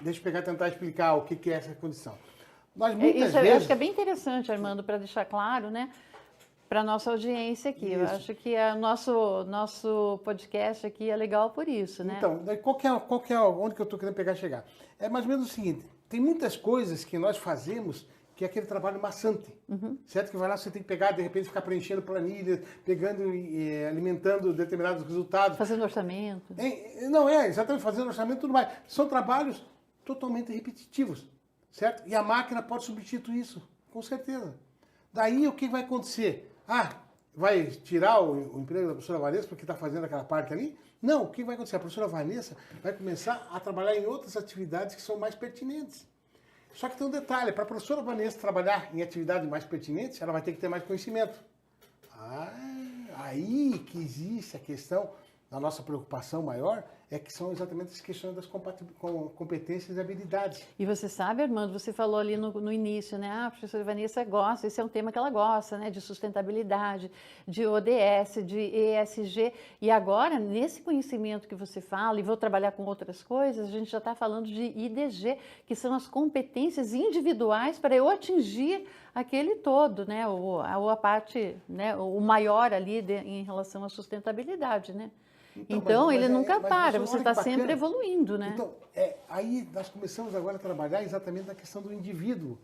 Deixa eu tentar explicar o que é essa condição. Nós muitas vezes... Eu acho que é bem interessante, Armando, para deixar claro, né, para a nossa audiência aqui. Isso. Eu acho que o nosso podcast aqui é legal por isso, né? Então, onde que eu estou querendo chegar? É mais ou menos o seguinte, tem muitas coisas que nós fazemos que é aquele trabalho maçante, certo? Que vai lá, você tem que pegar, de repente, ficar preenchendo planilhas, pegando e alimentando determinados resultados. Fazendo orçamento. Não, exatamente, fazendo orçamento e tudo mais. São trabalhos totalmente repetitivos, certo? E a máquina pode substituir isso, com certeza. Daí, o que vai acontecer? Vai tirar o emprego da professora Vanessa porque está fazendo aquela parte ali? Não, o que vai acontecer? A professora Vanessa vai começar a trabalhar em outras atividades que são mais pertinentes. Só que tem um detalhe, para a professora Vanessa trabalhar em atividades mais pertinentes, ela vai ter que ter mais conhecimento. Aí que existe a questão da nossa preocupação maior, é que são exatamente as questões das competências e habilidades. E você sabe, Armando, você falou ali no início, né? A professora Vanessa gosta, esse é um tema que ela gosta, né? De sustentabilidade, de ODS, de ESG. E agora, nesse conhecimento que você fala, e vou trabalhar com outras coisas, a gente já está falando de IDG, que são as competências individuais para eu atingir aquele todo, né? Ou a parte, né? O maior ali em relação à sustentabilidade, né? Então ele nunca para, você está sempre evoluindo, né? Então, aí nós começamos agora a trabalhar exatamente na questão do indivíduo.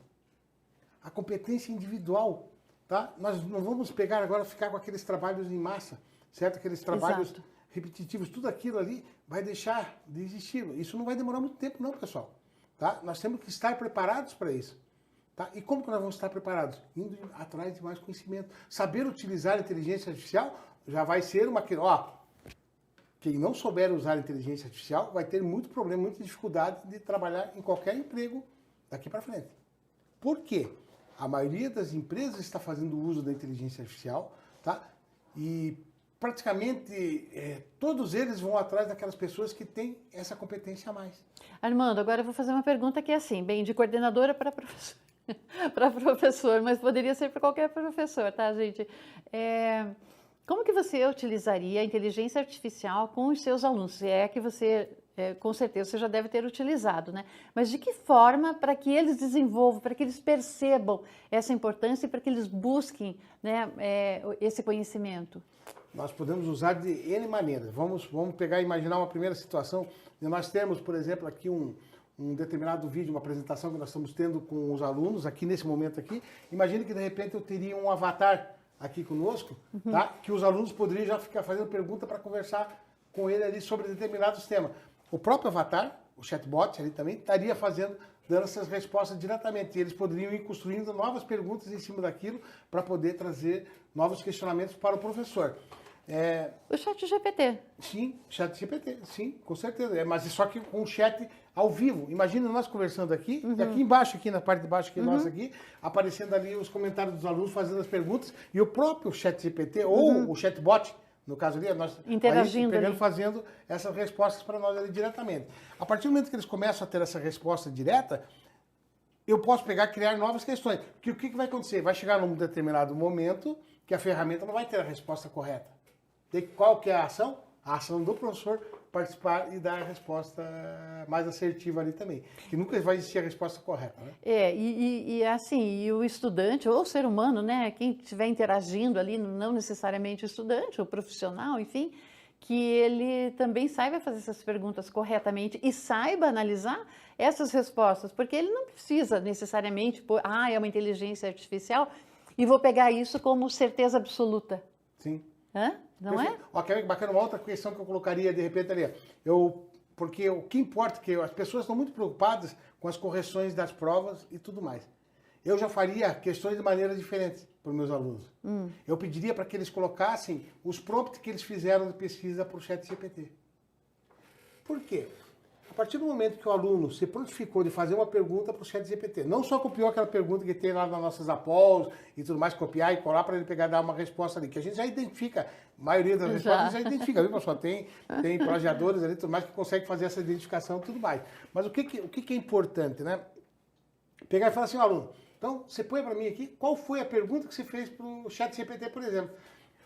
A competência individual, tá? Nós não vamos pegar agora, ficar com aqueles trabalhos em massa, certo? Aqueles trabalhos repetitivos, tudo aquilo ali vai deixar de existir. Isso não vai demorar muito tempo não, pessoal. Tá? Nós temos que estar preparados para isso. Tá? E como que nós vamos estar preparados? Indo atrás de mais conhecimento. Saber utilizar a inteligência artificial já vai ser uma... Quem não souber usar a inteligência artificial vai ter muito problema, muita dificuldade de trabalhar em qualquer emprego daqui para frente. Por quê? A maioria das empresas está fazendo uso da inteligência artificial, tá? E praticamente todos eles vão atrás daquelas pessoas que têm essa competência a mais. Armando, agora eu vou fazer uma pergunta que é assim, bem, de coordenadora para professor, para professor, mas poderia ser para qualquer professor, tá, gente? Como que você utilizaria a inteligência artificial com os seus alunos? Se é que você, com certeza, você já deve ter utilizado, né? Mas de que forma para que eles desenvolvam, para que eles percebam essa importância e para que eles busquem, né, esse conhecimento? Nós podemos usar de N maneiras. Vamos pegar e imaginar uma primeira situação. Nós temos, por exemplo, aqui um determinado vídeo, uma apresentação que nós estamos tendo com os alunos, aqui nesse momento aqui. Imagine que, de repente, eu teria um avatar aqui conosco, tá? Que os alunos poderiam já ficar fazendo pergunta para conversar com ele ali sobre determinados temas. O próprio avatar, o chatbot ali também, estaria dando essas respostas diretamente. E eles poderiam ir construindo novas perguntas em cima daquilo para poder trazer novos questionamentos para o professor. O chat GPT. Sim, chat GPT, sim, com certeza. Mas só que com o chat ao vivo. Imagina nós conversando aqui, e aqui embaixo, aqui na parte de baixo, aqui nossa aqui, aparecendo ali os comentários dos alunos, fazendo as perguntas, e o próprio chat GPT, ou o chatbot, no caso ali, nós interagindo pegando, ali, fazendo essas respostas para nós ali diretamente. A partir do momento que eles começam a ter essa resposta direta, eu posso pegar e criar novas questões. Porque o que vai acontecer? Vai chegar num determinado momento que a ferramenta não vai ter a resposta correta. Qual que é a ação? A ação do professor participar e dar a resposta mais assertiva ali também. Que nunca vai existir a resposta correta, né? E o estudante, ou o ser humano, né? Quem estiver interagindo ali, não necessariamente o estudante, o profissional, enfim, que ele também saiba fazer essas perguntas corretamente e saiba analisar essas respostas, porque ele não precisa necessariamente é uma inteligência artificial e vou pegar isso como certeza absoluta. Sim. Não é? Ok, bacana. Uma outra questão que eu colocaria de repente ali, porque o que importa é que as pessoas estão muito preocupadas com as correções das provas e tudo mais. Eu já faria questões de maneiras diferentes para os meus alunos. Eu pediria para que eles colocassem os prompts que eles fizeram de pesquisa para o ChatGPT. Por quê? A partir do momento que o aluno se prontificou de fazer uma pergunta para o ChatGPT, não só copiou aquela pergunta que tem lá nas nossas APOs e tudo mais, copiar e colar para ele pegar e dar uma resposta ali, que a gente já identifica, a maioria das respostas a gente já identifica, viu, pessoal? Tem plagiadores ali, tudo mais, que conseguem fazer essa identificação e tudo mais. Mas o que é importante, né? Pegar e falar assim, aluno, então você põe para mim aqui, qual foi a pergunta que você fez para o ChatGPT, por exemplo?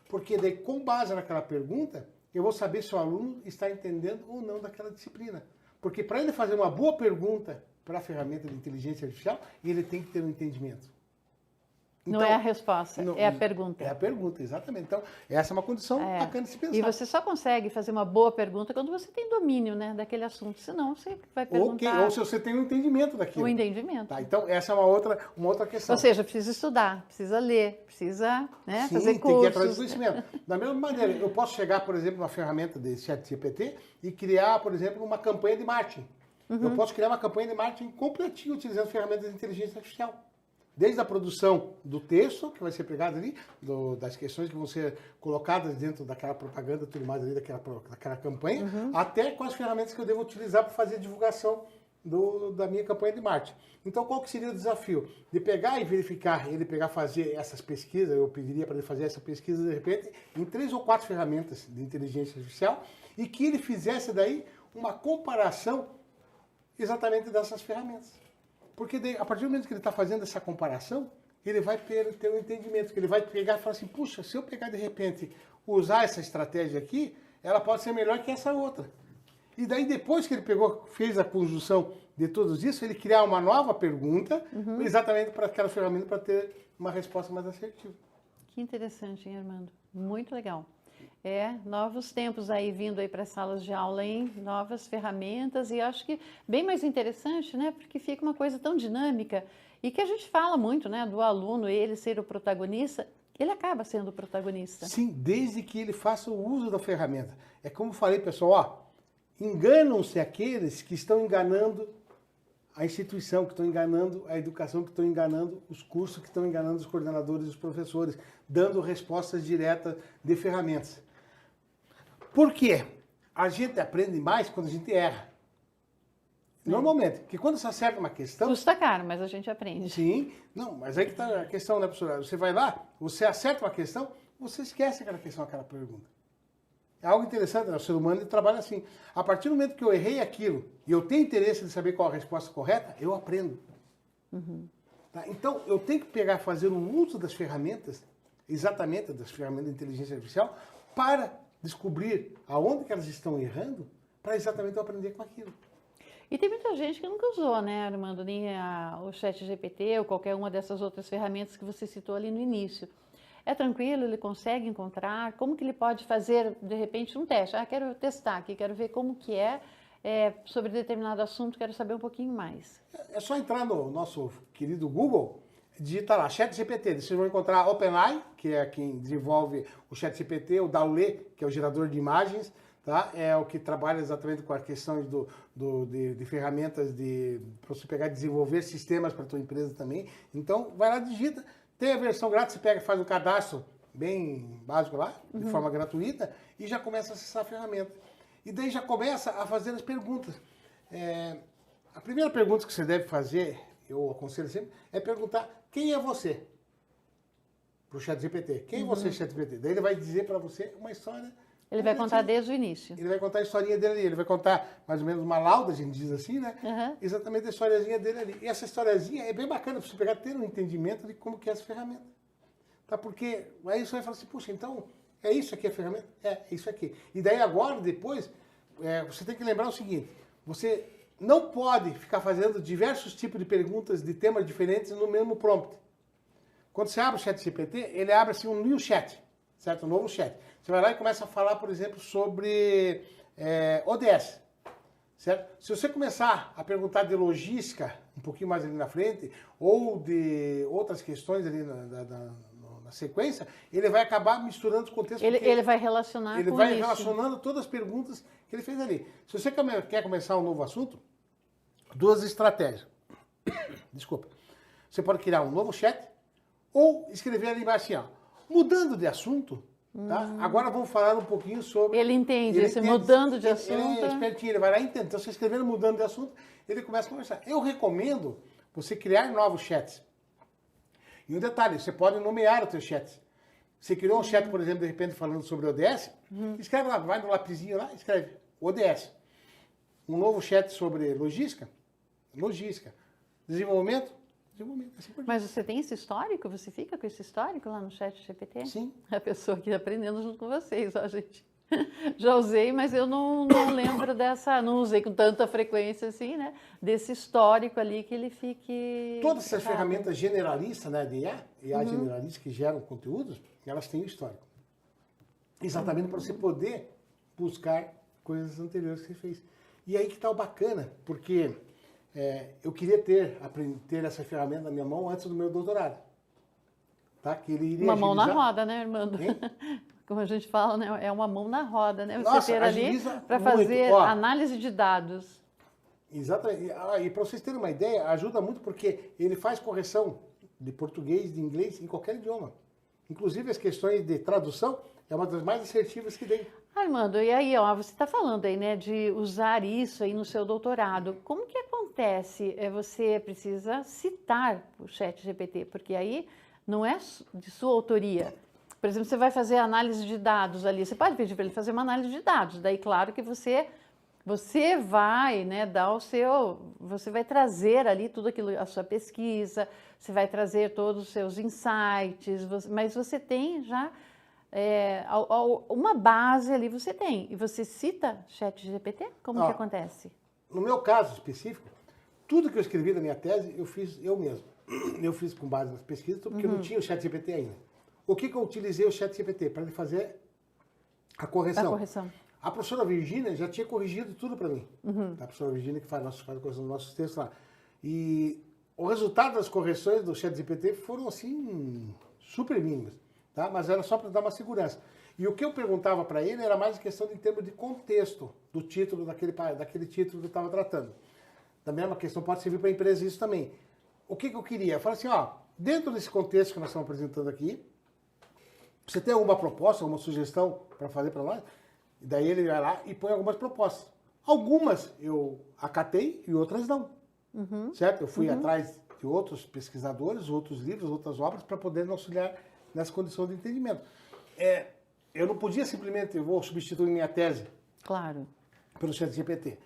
Porque daí, com base naquela pergunta, eu vou saber se o aluno está entendendo ou não daquela disciplina. Porque para ele fazer uma boa pergunta para a ferramenta de inteligência artificial, ele tem que ter um entendimento. Não é a resposta, é a pergunta. É a pergunta, exatamente. Então, essa é uma condição bacana de se pensar. E você só consegue fazer uma boa pergunta quando você tem domínio, né, daquele assunto. Senão, você vai perguntar... Ou se você tem um entendimento daquilo. O entendimento. Tá, então, essa é uma outra questão. Ou seja, precisa estudar, precisa ler, precisa, né, Sim, fazer tem cursos. que ir atrás do conhecimento. Da mesma maneira, eu posso chegar, por exemplo, numa ferramenta de ChatGPT e criar, por exemplo, uma campanha de marketing. Eu posso criar uma campanha de marketing completinha utilizando ferramentas de inteligência artificial. Desde a produção do texto, que vai ser pegado ali, das questões que vão ser colocadas dentro daquela propaganda, tudo mais ali, daquela campanha, até com as ferramentas que eu devo utilizar para fazer a divulgação da minha campanha de marketing. Então, qual que seria o desafio? De pegar e verificar, fazer essas pesquisas, eu pediria para ele fazer essa pesquisa, de repente, em 3 ou 4 ferramentas de inteligência artificial, e que ele fizesse daí uma comparação exatamente dessas ferramentas. Porque daí, a partir do momento que ele está fazendo essa comparação, ele vai ter um entendimento, que ele vai pegar e falar assim, puxa, se eu pegar de repente, usar essa estratégia aqui, ela pode ser melhor que essa outra. E daí depois que ele fez a conjunção de tudo isso, ele criar uma nova pergunta, exatamente para aquela ferramenta, para ter uma resposta mais assertiva. Que interessante, hein, Armando? Muito legal. Novos tempos aí vindo aí para as salas de aula, hein? Novas ferramentas e acho que bem mais interessante, né? Porque fica uma coisa tão dinâmica e que a gente fala muito, né? Do aluno, ele ser o protagonista, ele acaba sendo o protagonista. Sim, desde que ele faça o uso da ferramenta. É como eu falei, pessoal, enganam-se aqueles que estão enganando a instituição, que estão enganando a educação, que estão enganando os cursos, que estão enganando os coordenadores e os professores, dando respostas diretas de ferramentas. Por quê? A gente aprende mais quando a gente erra. Normalmente, porque quando você acerta uma questão... Custa caro, mas a gente aprende. Sim, não, mas aí que está a questão, né, professora? Você vai lá, você acerta uma questão, você esquece aquela questão, aquela pergunta. É algo interessante, né? O ser humano ele trabalha assim. A partir do momento que eu errei aquilo e eu tenho interesse de saber qual a resposta correta, eu aprendo. Tá? Então, eu tenho que fazer o uso das ferramentas, exatamente das ferramentas de inteligência artificial, para descobrir aonde que elas estão errando, para exatamente eu aprender com aquilo. E tem muita gente que nunca usou, né, Armando, nem o ChatGPT ou qualquer uma dessas outras ferramentas que você citou ali no início. É tranquilo, ele consegue encontrar, como que ele pode fazer, de repente, um teste? Quero testar aqui, quero ver como que sobre determinado assunto, quero saber um pouquinho mais. É só entrar no nosso querido Google, digitar lá, ChatGPT, vocês vão encontrar a OpenAI, que é quem desenvolve o ChatGPT, o DALL-E, que é o gerador de imagens, tá? É o que trabalha exatamente com a questão de ferramentas para você pegar e desenvolver sistemas para a tua empresa também. Então, vai lá, digita. Tem a versão grátis, você pega e faz um cadastro bem básico lá, de forma gratuita, e já começa a acessar a ferramenta. E daí já começa a fazer as perguntas. A primeira pergunta que você deve fazer, eu aconselho sempre, é perguntar quem é você? Para o ChatGPT. Quem é você, ChatGPT? Daí ele vai dizer para você uma história. Ele vai contar desde o início. Ele vai contar a historinha dele ali. Ele vai contar mais ou menos uma lauda, a gente diz assim, né? Exatamente a historiazinha dele ali. E essa historiazinha é bem bacana para você pegar, ter um entendimento de como que é essa ferramenta. Tá? Porque aí você vai falar assim, puxa, então é isso aqui a ferramenta? É isso aqui. E daí agora, depois, você tem que lembrar o seguinte, você não pode ficar fazendo diversos tipos de perguntas de temas diferentes no mesmo prompt. Quando você abre o ChatGPT, ele abre assim um new chat, certo? Um novo chat. Você vai lá e começa a falar, por exemplo, sobre ODS, certo? Se você começar a perguntar de logística, um pouquinho mais ali na frente, ou de outras questões ali na sequência, ele vai acabar misturando os contextos. Ele vai relacionar com isso. Ele vai relacionando todas as perguntas que ele fez ali. Se você quer começar um novo assunto, 2 estratégias. Desculpa. Você pode criar um novo chat ou escrever ali embaixo assim, ó, mudando de assunto. Tá? Agora vamos falar um pouquinho sobre... Ele entende, mudando de assunto. Ele é espertinho, ele vai lá e entende. Então, você escrevendo mudando de assunto, ele começa a conversar. Eu recomendo você criar novos chats. E um detalhe, você pode nomear os seus chats. Você criou um chat, por exemplo, de repente falando sobre ODS, escreve lá, vai no lapisinho lá, escreve ODS. Um novo chat sobre logística, desenvolvimento, assim por diante. Mas você tem esse histórico? Você fica com esse histórico lá no ChatGPT? Sim. A pessoa aqui aprendendo junto com vocês, ó, gente. Já usei, mas eu não lembro dessa, não usei com tanta frequência assim, né? Desse histórico ali que ele fique... Todas essas ferramentas generalistas, né, de IA generalistas que geram conteúdos, elas têm o histórico. Exatamente para você poder buscar coisas anteriores que você fez. E aí que está o bacana, porque eu queria ter essa ferramenta na minha mão antes do meu doutorado. Tá? Que ele iria uma mão na agilizar. roda, né, Armando? Como a gente fala, né? É uma mão na roda, né? Você Nossa, ter ali agiliza para muito. fazer Ó, análise de dados. exatamente. E para vocês terem uma ideia, ajuda muito porque ele faz correção de português, de inglês, em qualquer idioma. Inclusive as questões de tradução é uma das mais assertivas que tem. Armando, e aí, ó, você está falando aí, né, de usar isso aí no seu doutorado. Como que acontece? Você precisa citar o ChatGPT, porque aí não é de sua autoria. Por exemplo, você vai fazer análise de dados ali, você pode pedir para ele fazer uma análise de dados. Daí, claro que você vai, né, dar o seu, você vai trazer ali tudo aquilo, a sua pesquisa, você vai trazer todos os seus insights, mas você tem já uma base ali, você tem. E você cita ChatGPT? Como que acontece? No meu caso específico, tudo que eu escrevi na minha tese, eu fiz eu mesmo. Eu fiz com base nas pesquisas, porque eu não tinha o ChatGPT ainda. O que eu utilizei o ChatGPT? Para ele fazer a correção. A correção. A professora Virgínia já tinha corrigido tudo para mim. A professora Virgínia que faz a correção dos nossos textos lá. E o resultado das correções do ChatGPT foram, assim, super mínimas. Tá? Mas era só para dar uma segurança. E o que eu perguntava para ele era mais questão de termos de contexto do título, daquele título que eu estava tratando. Também é uma questão, pode servir para a empresa isso também. O que eu queria? Eu falei assim, ó, dentro desse contexto que nós estamos apresentando aqui, você tem alguma proposta, alguma sugestão para fazer para nós? E daí ele vai lá e põe algumas propostas. Algumas eu acatei e outras não. Certo? Eu fui atrás de outros pesquisadores, outros livros, outras obras para poder nos auxiliar nessa condição de entendimento. Eu não podia simplesmente, eu vou substituir minha tese Claro. pelo ChatGPT.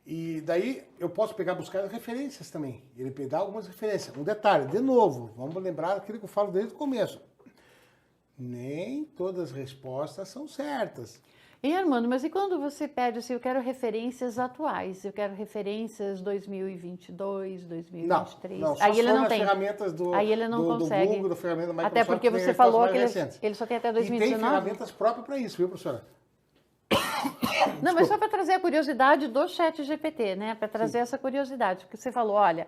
E daí eu posso buscar as referências também. Ele dá algumas referências. Um detalhe, de novo, vamos lembrar aquilo que eu falo desde o começo. Nem todas as respostas são certas. E Armando, mas e quando você pede assim, eu quero referências atuais, eu quero referências 2022, 2023? Não, só aí ele não tem. Ferramentas aí ele não consegue. Do Google, da ferramenta da Microsoft. Até porque você falou que ele só tem até 2019. E tem ferramentas próprias para isso, viu, professora? Não, mas só para trazer a curiosidade do ChatGPT, né? Para trazer essa curiosidade, porque você falou, olha,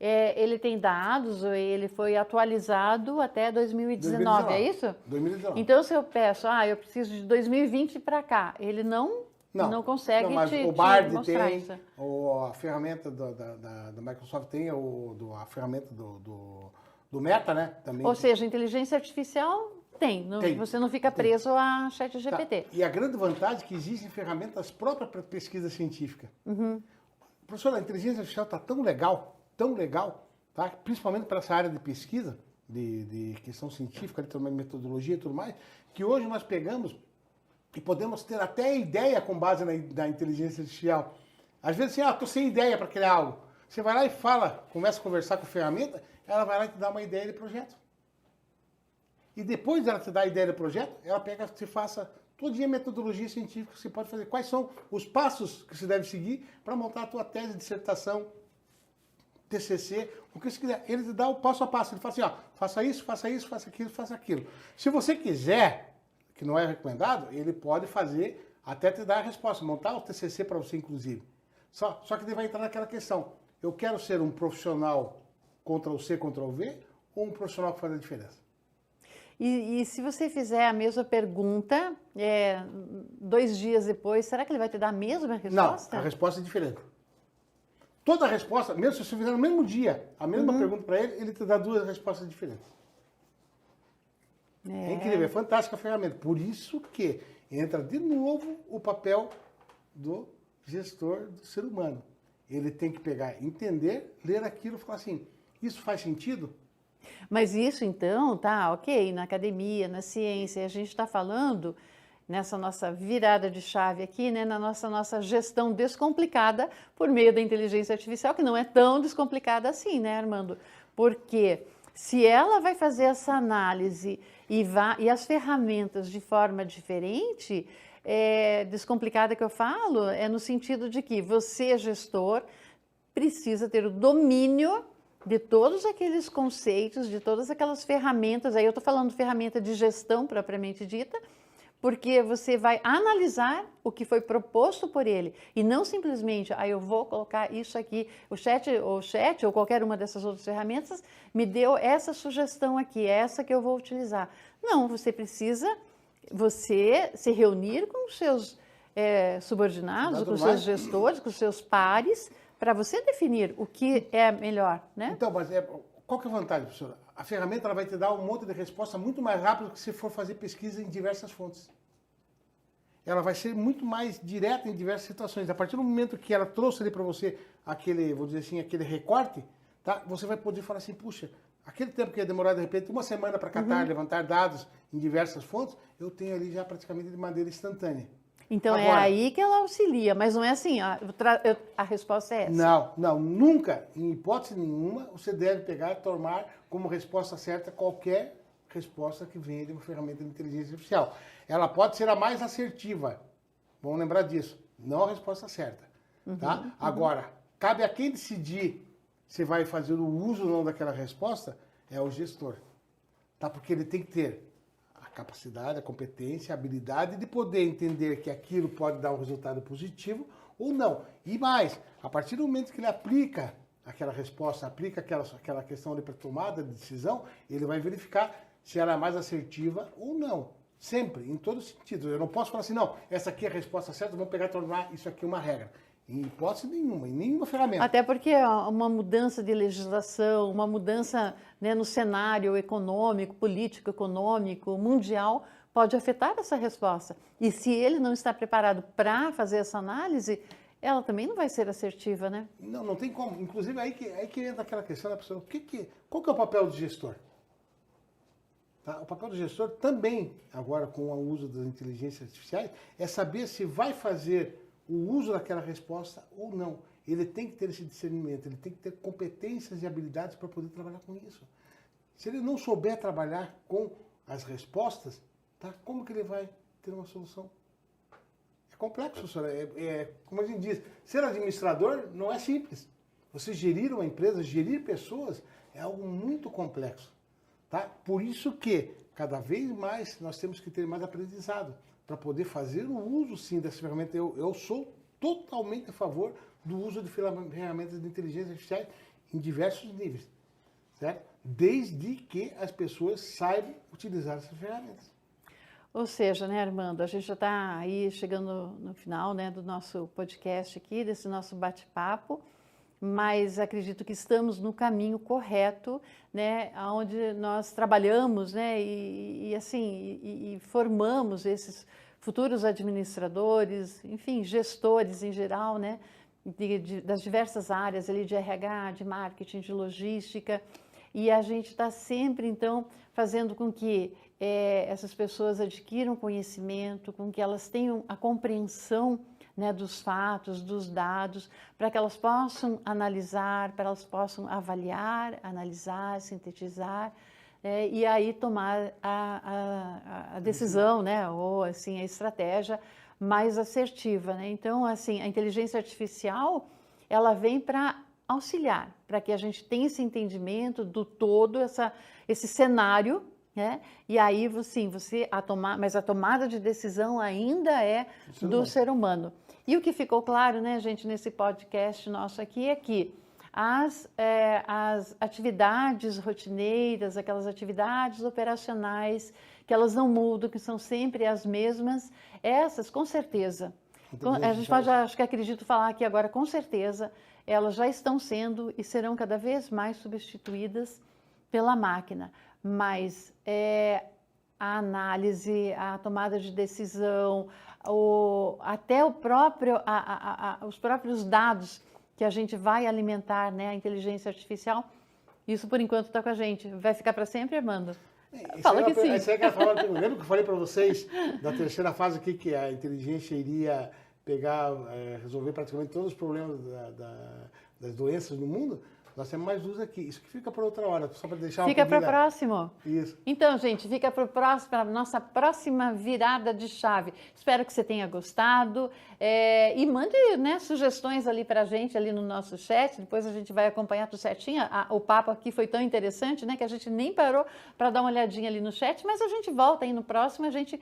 ele tem dados, ele foi atualizado até 2019, é isso? 2019. Então, se eu peço, eu preciso de 2020 para cá, ele não consegue mas te o Bard mostrar tem, isso. a ferramenta da Microsoft tem, a ferramenta do Meta, né? Também. Ou seja, inteligência artificial tem. Você não fica preso a ChatGPT. Tá. E a grande vantagem é que existem ferramentas próprias para pesquisa científica. Professor, a inteligência artificial está tão legal, tá? Principalmente para essa área de pesquisa, de questão científica, de metodologia e tudo mais, que hoje nós pegamos e podemos ter até ideia com base na inteligência artificial. Às vezes, assim, estou sem ideia para criar algo. Você vai lá e começa a conversar com a ferramenta, ela vai lá e te dá uma ideia de projeto. E depois dela te dar a ideia do projeto, ela pega, você faça toda a metodologia científica que você pode fazer. Quais são os passos que você deve seguir para montar a tua tese, dissertação, TCC, o que você quiser. Ele te dá o passo a passo. Ele fala assim, faça isso, faça aquilo. Se você quiser, que não é recomendado, ele pode fazer, até te dar a resposta, montar o TCC para você, inclusive. Só que ele vai entrar naquela questão. Eu quero ser um profissional Ctrl+C, Ctrl+V ou um profissional que faz a diferença? E se você fizer a mesma pergunta, 2 dias depois, será que ele vai te dar a mesma resposta? Não, a resposta é diferente. Toda a resposta, mesmo se você fizer no mesmo dia, a mesma pergunta para ele, ele te dá 2 respostas diferentes. É incrível, é fantástica a ferramenta. Por isso que entra de novo o papel do gestor do ser humano. Ele tem que pegar, entender, ler aquilo e falar assim, isso faz sentido? Mas isso então, tá, ok, na academia, na ciência, a gente está falando nessa nossa virada de chave aqui, né, na nossa gestão descomplicada por meio da inteligência artificial, que não é tão descomplicada assim, né, Armando? Porque se ela vai fazer essa análise e as ferramentas de forma diferente, descomplicada que eu falo é no sentido de que você, gestor, precisa ter o domínio de todos aqueles conceitos, de todas aquelas ferramentas. Aí eu estou falando ferramenta de gestão propriamente dita, porque você vai analisar o que foi proposto por ele e não simplesmente, eu vou colocar isso aqui, o chat ou qualquer uma dessas outras ferramentas me deu essa sugestão aqui, essa que eu vou utilizar. Não, você precisa se reunir com os seus subordinados, com os seus gestores, com os seus pares, para você definir o que é melhor, né? Então, mas qual que é a vantagem, professora? A ferramenta ela vai te dar um monte de resposta muito mais rápido do que se for fazer pesquisa em diversas fontes. Ela vai ser muito mais direta em diversas situações. A partir do momento que ela trouxe ali para você aquele, vou dizer assim, aquele recorte, tá? Você vai poder falar assim, puxa, aquele tempo que ia demorar, de repente, uma semana para catar, levantar dados em diversas fontes, eu tenho ali já praticamente de maneira instantânea. Então agora, é aí que ela auxilia, mas não é assim, a resposta é essa. Não, nunca, em hipótese nenhuma, você deve pegar e tomar como resposta certa qualquer resposta que venha de uma ferramenta de inteligência artificial. Ela pode ser a mais assertiva, vamos lembrar disso, não a resposta certa. Tá? Agora, cabe a quem decidir se vai fazer o uso ou não daquela resposta, é o gestor. Tá? Porque ele tem que ter a capacidade, a competência, a habilidade de poder entender que aquilo pode dar um resultado positivo ou não. E mais, a partir do momento que ele aplica aquela resposta, aplica aquela questão ali para tomada de decisão, ele vai verificar se ela é mais assertiva ou não. Sempre, em todos os sentidos. Eu não posso falar assim, não, essa aqui é a resposta certa, vamos pegar e tornar isso aqui uma regra. Em hipótese nenhuma, em nenhuma ferramenta. Até porque uma mudança de legislação, uma mudança, né, no cenário econômico, político, econômico, mundial, pode afetar essa resposta. E se ele não está preparado para fazer essa análise, ela também não vai ser assertiva, né? Não tem como. Inclusive, aí que entra aquela questão da pessoa, qual que é o papel do gestor? Tá? O papel do gestor também, agora com o uso das inteligências artificiais, é saber se vai fazer o uso daquela resposta ou não. Ele tem que ter esse discernimento, ele tem que ter competências e habilidades para poder trabalhar com isso. Se ele não souber trabalhar com as respostas, tá? Como que ele vai ter uma solução? É complexo, senhora. Como a gente diz, ser administrador não é simples. Você gerir uma empresa, gerir pessoas, é algo muito complexo. Tá? Por isso que, cada vez mais, nós temos que ter mais aprendizado para poder fazer o uso, sim, dessa ferramenta. Eu sou totalmente a favor do uso de ferramentas de inteligência artificial em diversos níveis, certo? Desde que as pessoas saibam utilizar essas ferramentas. Ou seja, né, Armando, a gente já está aí chegando no final, né, do nosso podcast aqui, desse nosso bate-papo, mas acredito que estamos no caminho correto, né, onde nós trabalhamos, né, e formamos esses futuros administradores, enfim, gestores em geral, né, das diversas áreas ali de RH, de marketing, de logística, e a gente está sempre, então, fazendo com que essas pessoas adquiram conhecimento, com que elas tenham a compreensão, né, dos fatos, dos dados, para que elas possam analisar, para elas possam avaliar, analisar, sintetizar, e aí tomar a decisão, né, ou assim, a estratégia mais assertiva, né? Então, assim, a inteligência artificial, ela vem para auxiliar, para que a gente tenha esse entendimento do todo, esse cenário, né? E aí, sim, mas a tomada de decisão ainda é do ser humano. E o que ficou claro, né, gente, nesse podcast nosso aqui é que as atividades rotineiras, aquelas atividades operacionais, que elas não mudam, que são sempre as mesmas, essas, com certeza, a gente pode, acho que acredito falar aqui agora, com certeza, elas já estão sendo e serão cada vez mais substituídas pela máquina. Mas a análise, a tomada de decisão, até os próprios dados que a gente vai alimentar, né, a inteligência artificial, isso por enquanto está com a gente. Vai ficar para sempre, Armando? Fala que sim. Lembra que eu falei para vocês da terceira fase aqui, que a inteligência iria pegar, resolver praticamente todos os problemas das doenças no mundo? Nós temos mais duas aqui. Isso que fica para outra hora, só para deixar Fica para o próximo. Isso. Então, gente, fica para a nossa próxima virada de chave. Espero que você tenha gostado. E mande, né, sugestões ali para a gente, ali no nosso chat. Depois a gente vai acompanhar tudo certinho. O papo aqui foi tão interessante, né, que a gente nem parou para dar uma olhadinha ali no chat, mas a gente volta aí no próximo, a gente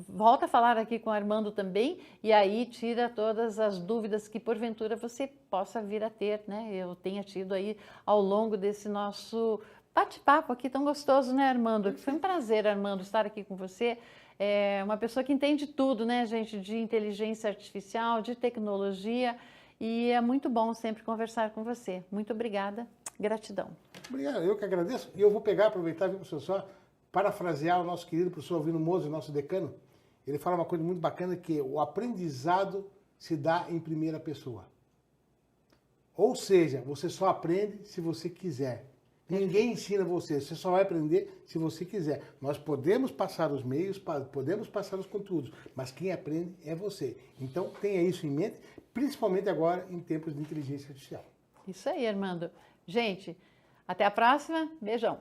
volta a falar aqui com o Armando também, e aí tira todas as dúvidas que porventura você possa vir a ter, né? Eu tenha tido aí ao longo desse nosso bate-papo aqui tão gostoso, né, Armando? Foi um prazer, Armando, estar aqui com você. É uma pessoa que entende tudo, né, gente, de inteligência artificial, de tecnologia, e é muito bom sempre conversar com você. Muito obrigada, gratidão. Obrigado, eu que agradeço. E eu vou aproveitar, viu, professor, só parafrasear o nosso querido professor Alvino Moser, nosso decano. Ele fala uma coisa muito bacana, que o aprendizado se dá em primeira pessoa. Ou seja, você só aprende se você quiser. Ninguém ensina você só vai aprender se você quiser. Nós podemos passar os meios, podemos passar os conteúdos, mas quem aprende é você. Então tenha isso em mente, principalmente agora em tempos de inteligência artificial. Isso aí, Armando. Gente, até a próxima. Beijão.